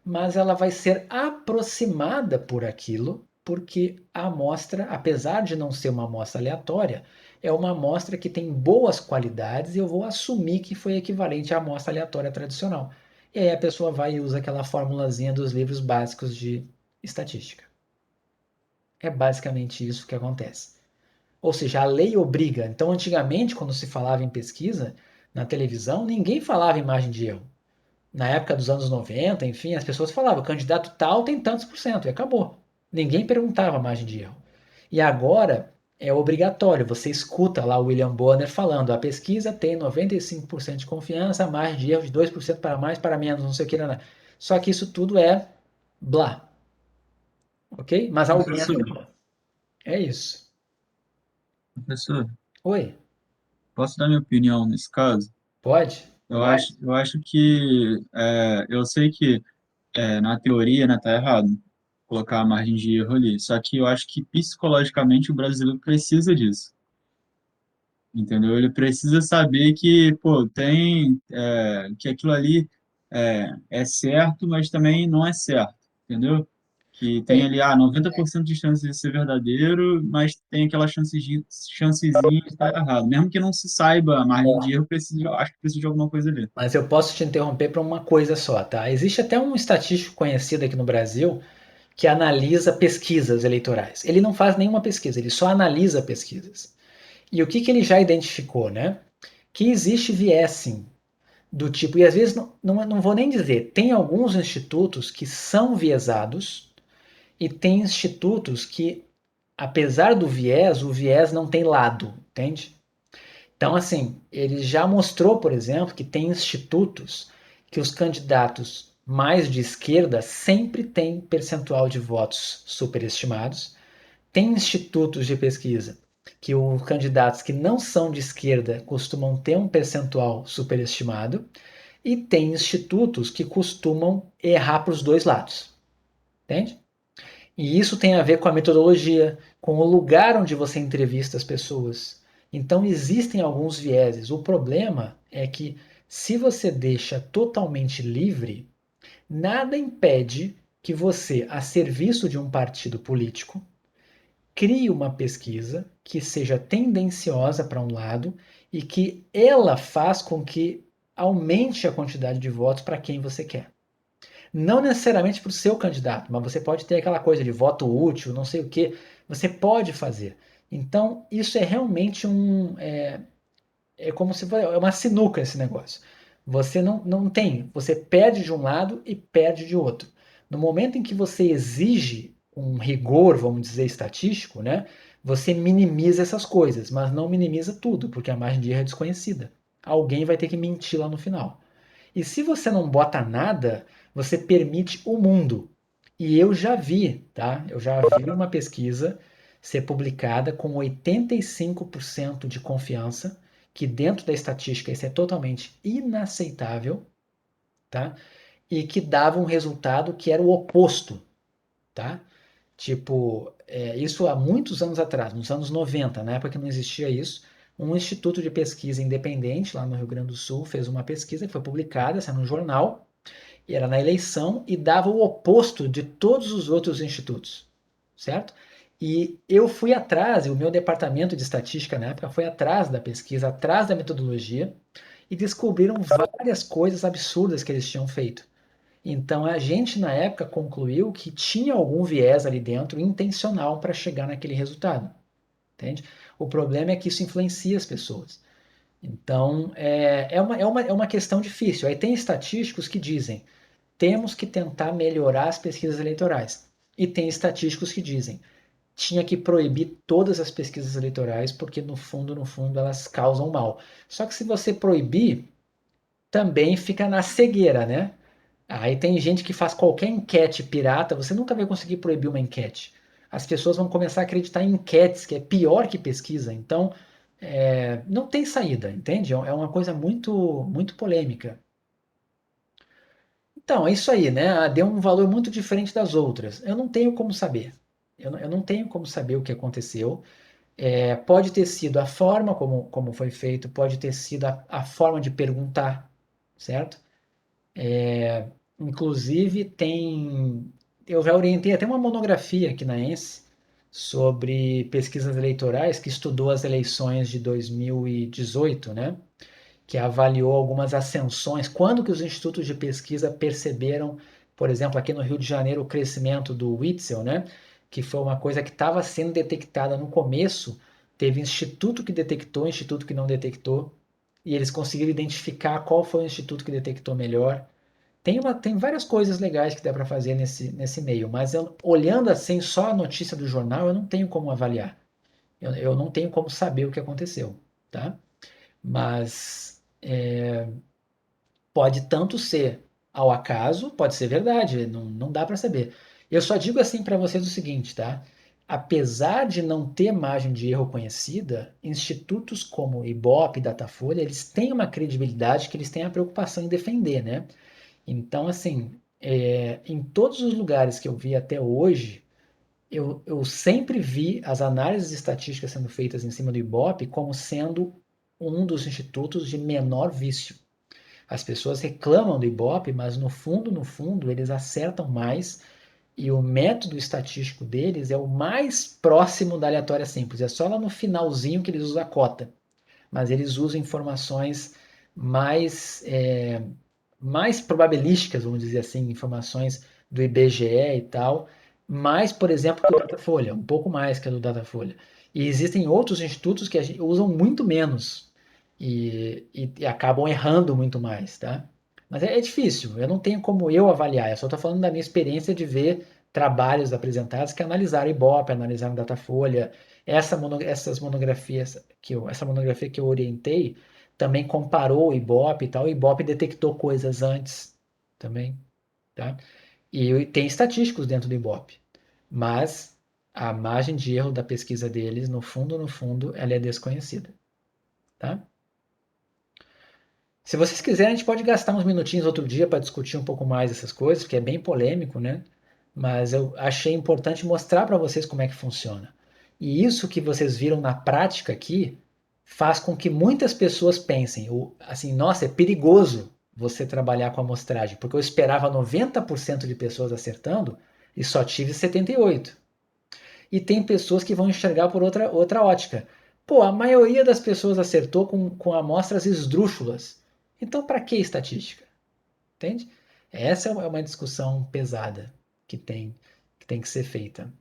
mas ela vai ser aproximada por aquilo, porque a amostra, apesar de não ser uma amostra aleatória, é uma amostra que tem boas qualidades e eu vou assumir que foi equivalente à amostra aleatória tradicional. E aí a pessoa vai e usa aquela formulazinha dos livros básicos de estatística. É basicamente isso que acontece. Ou seja, a lei obriga. Então, antigamente, quando se falava em pesquisa, na televisão, ninguém falava em margem de erro. Na época dos anos 90, enfim, as pessoas falavam, o candidato tal tem tantos por cento, e acabou. Ninguém perguntava a margem de erro. E agora é obrigatório, você escuta lá o William Bonner falando, a pesquisa tem 95% de confiança, a margem de erro de 2% para mais, para menos, não sei o que, não. Só que isso tudo é blá. Ok? Mas alguém Professor, afirmou. É isso. professor, Oi, posso dar minha opinião nesse caso? pode? Eu acho que eu sei que na teoria, né, tá errado colocar a margem de erro ali. Só que eu acho que psicologicamente o brasileiro precisa disso, entendeu? Ele precisa saber que, pô, que aquilo ali é certo, mas também não é certo, entendeu? Que tem Bem, ali, 90% de chance de ser verdadeiro, mas tem aquela chancezinha de estar errado. Mesmo que não se saiba a margem de erro, acho que precisa de alguma coisa ali. mas eu posso te interromper para uma coisa só, tá? Existe até um estatístico conhecido aqui no Brasil que analisa pesquisas eleitorais. Ele não faz nenhuma pesquisa, ele só analisa pesquisas. E o que ele já identificou, né? Que existe viés, sim, do tipo, e às vezes não vou nem dizer, tem alguns institutos que são viesados e tem institutos que, apesar do viés, o viés não tem lado, entende? Então, assim, ele já mostrou, por exemplo, que tem institutos que os candidatos mais de esquerda sempre têm percentual de votos superestimados. Tem institutos de pesquisa que os candidatos que não são de esquerda costumam ter um percentual superestimado, e tem institutos que costumam errar para os dois lados. Entende? E isso tem a ver com a metodologia, com o lugar onde você entrevista as pessoas. Então existem alguns vieses. O problema é que se você deixa totalmente livre, nada impede que você, a serviço de um partido político, crie uma pesquisa que seja tendenciosa para um lado e que ela faz com que aumente a quantidade de votos para quem você quer. Não necessariamente para o seu candidato, mas você pode ter aquela coisa de voto útil, não sei o que. Você pode fazer. Então, isso é realmente é como se fosse uma sinuca esse negócio. Você não tem, você perde de um lado e perde de outro. No momento em que você exige um rigor, vamos dizer, estatístico, né, você minimiza essas coisas, mas não minimiza tudo, porque a margem de erro é desconhecida. Alguém vai ter que mentir lá no final. E se você não bota nada, você permite o mundo. E eu já vi, tá? Eu já vi uma pesquisa ser publicada com 85% de confiança, que dentro da estatística isso é totalmente inaceitável, tá? E que dava um resultado que era o oposto, tá? Tipo, isso há muitos anos atrás, nos anos 90, na época que não existia isso, um instituto de pesquisa independente lá no Rio Grande do Sul fez uma pesquisa que foi publicada, saiu no jornal, e era na eleição e dava o oposto de todos os outros institutos, certo? E eu fui atrás, e o meu departamento de estatística na época foi atrás da pesquisa, atrás da metodologia, e descobriram várias coisas absurdas que eles tinham feito. Então a gente na época concluiu que tinha algum viés ali dentro intencional para chegar naquele resultado, entende? O problema é que isso influencia as pessoas. Então é uma questão difícil. Aí tem estatísticos que dizem temos que tentar melhorar as pesquisas eleitorais. E tem estatísticos que dizem tinha que proibir todas as pesquisas eleitorais porque no fundo elas causam mal. Só que se você proibir, também fica na cegueira, né? Aí tem gente que faz qualquer enquete pirata, você nunca vai conseguir proibir uma enquete. As pessoas vão começar a acreditar em enquetes, que é pior que pesquisa. Então, não tem saída, entende? É uma coisa muito, muito polêmica. Então, é isso aí, né? Deu um valor muito diferente das outras. Eu não tenho como saber. Eu não tenho como saber o que aconteceu. Pode ter sido a forma como foi feito, pode ter sido a forma de perguntar, certo? Inclusive, eu já orientei até uma monografia aqui na ENSE sobre pesquisas eleitorais que estudou as eleições de 2018, né? Que avaliou algumas ascensões, quando que os institutos de pesquisa perceberam, por exemplo, aqui no Rio de Janeiro, o crescimento do Witzel, né? Que foi uma coisa que estava sendo detectada no começo, teve instituto que detectou, instituto que não detectou, e eles conseguiram identificar qual foi o instituto que detectou melhor. Tem várias coisas legais que dá para fazer nesse meio, mas olhando assim só a notícia do jornal, eu não tenho como avaliar. Eu não tenho como saber o que aconteceu, tá? Mas pode tanto ser ao acaso, pode ser verdade, não dá para saber. Eu só digo assim para vocês o seguinte, tá? Apesar de não ter margem de erro conhecida, institutos como o Ibope e Datafolha, eles têm uma credibilidade que eles têm a preocupação em defender, né? Então, assim, em todos os lugares que eu vi até hoje, eu sempre vi as análises estatísticas sendo feitas em cima do Ibope como sendo um dos institutos de menor vício. As pessoas reclamam do Ibope, mas no fundo, eles acertam mais e o método estatístico deles é o mais próximo da aleatória simples. É só lá no finalzinho que eles usam a cota, mas eles usam informações mais probabilísticas, vamos dizer assim, informações do IBGE e tal, mais, por exemplo, que o Datafolha, um pouco mais que a do Datafolha. E existem outros institutos que usam muito menos e acabam errando muito mais, tá? Mas é difícil, eu não tenho como eu avaliar, eu só estou falando da minha experiência de ver trabalhos apresentados que analisaram Ibope, analisaram Datafolha, essas monografias essa monografia que eu orientei também comparou o Ibope e tal, o Ibope detectou coisas antes também, tá? E tem estatísticos dentro do Ibope, mas A margem de erro da pesquisa deles, no fundo, ela é desconhecida. Tá? Se vocês quiserem, a gente pode gastar uns minutinhos outro dia para discutir um pouco mais essas coisas, porque é bem polêmico, né? Mas eu achei importante mostrar para vocês como é que funciona. E isso que vocês viram na prática aqui faz com que muitas pessoas pensem, assim, nossa, é perigoso você trabalhar com amostragem, porque eu esperava 90% de pessoas acertando e só tive 78%. E tem pessoas que vão enxergar por outra ótica. Pô, a maioria das pessoas acertou com amostras esdrúxulas. Então, para que estatística? Entende? Essa é uma discussão pesada que tem que ser feita.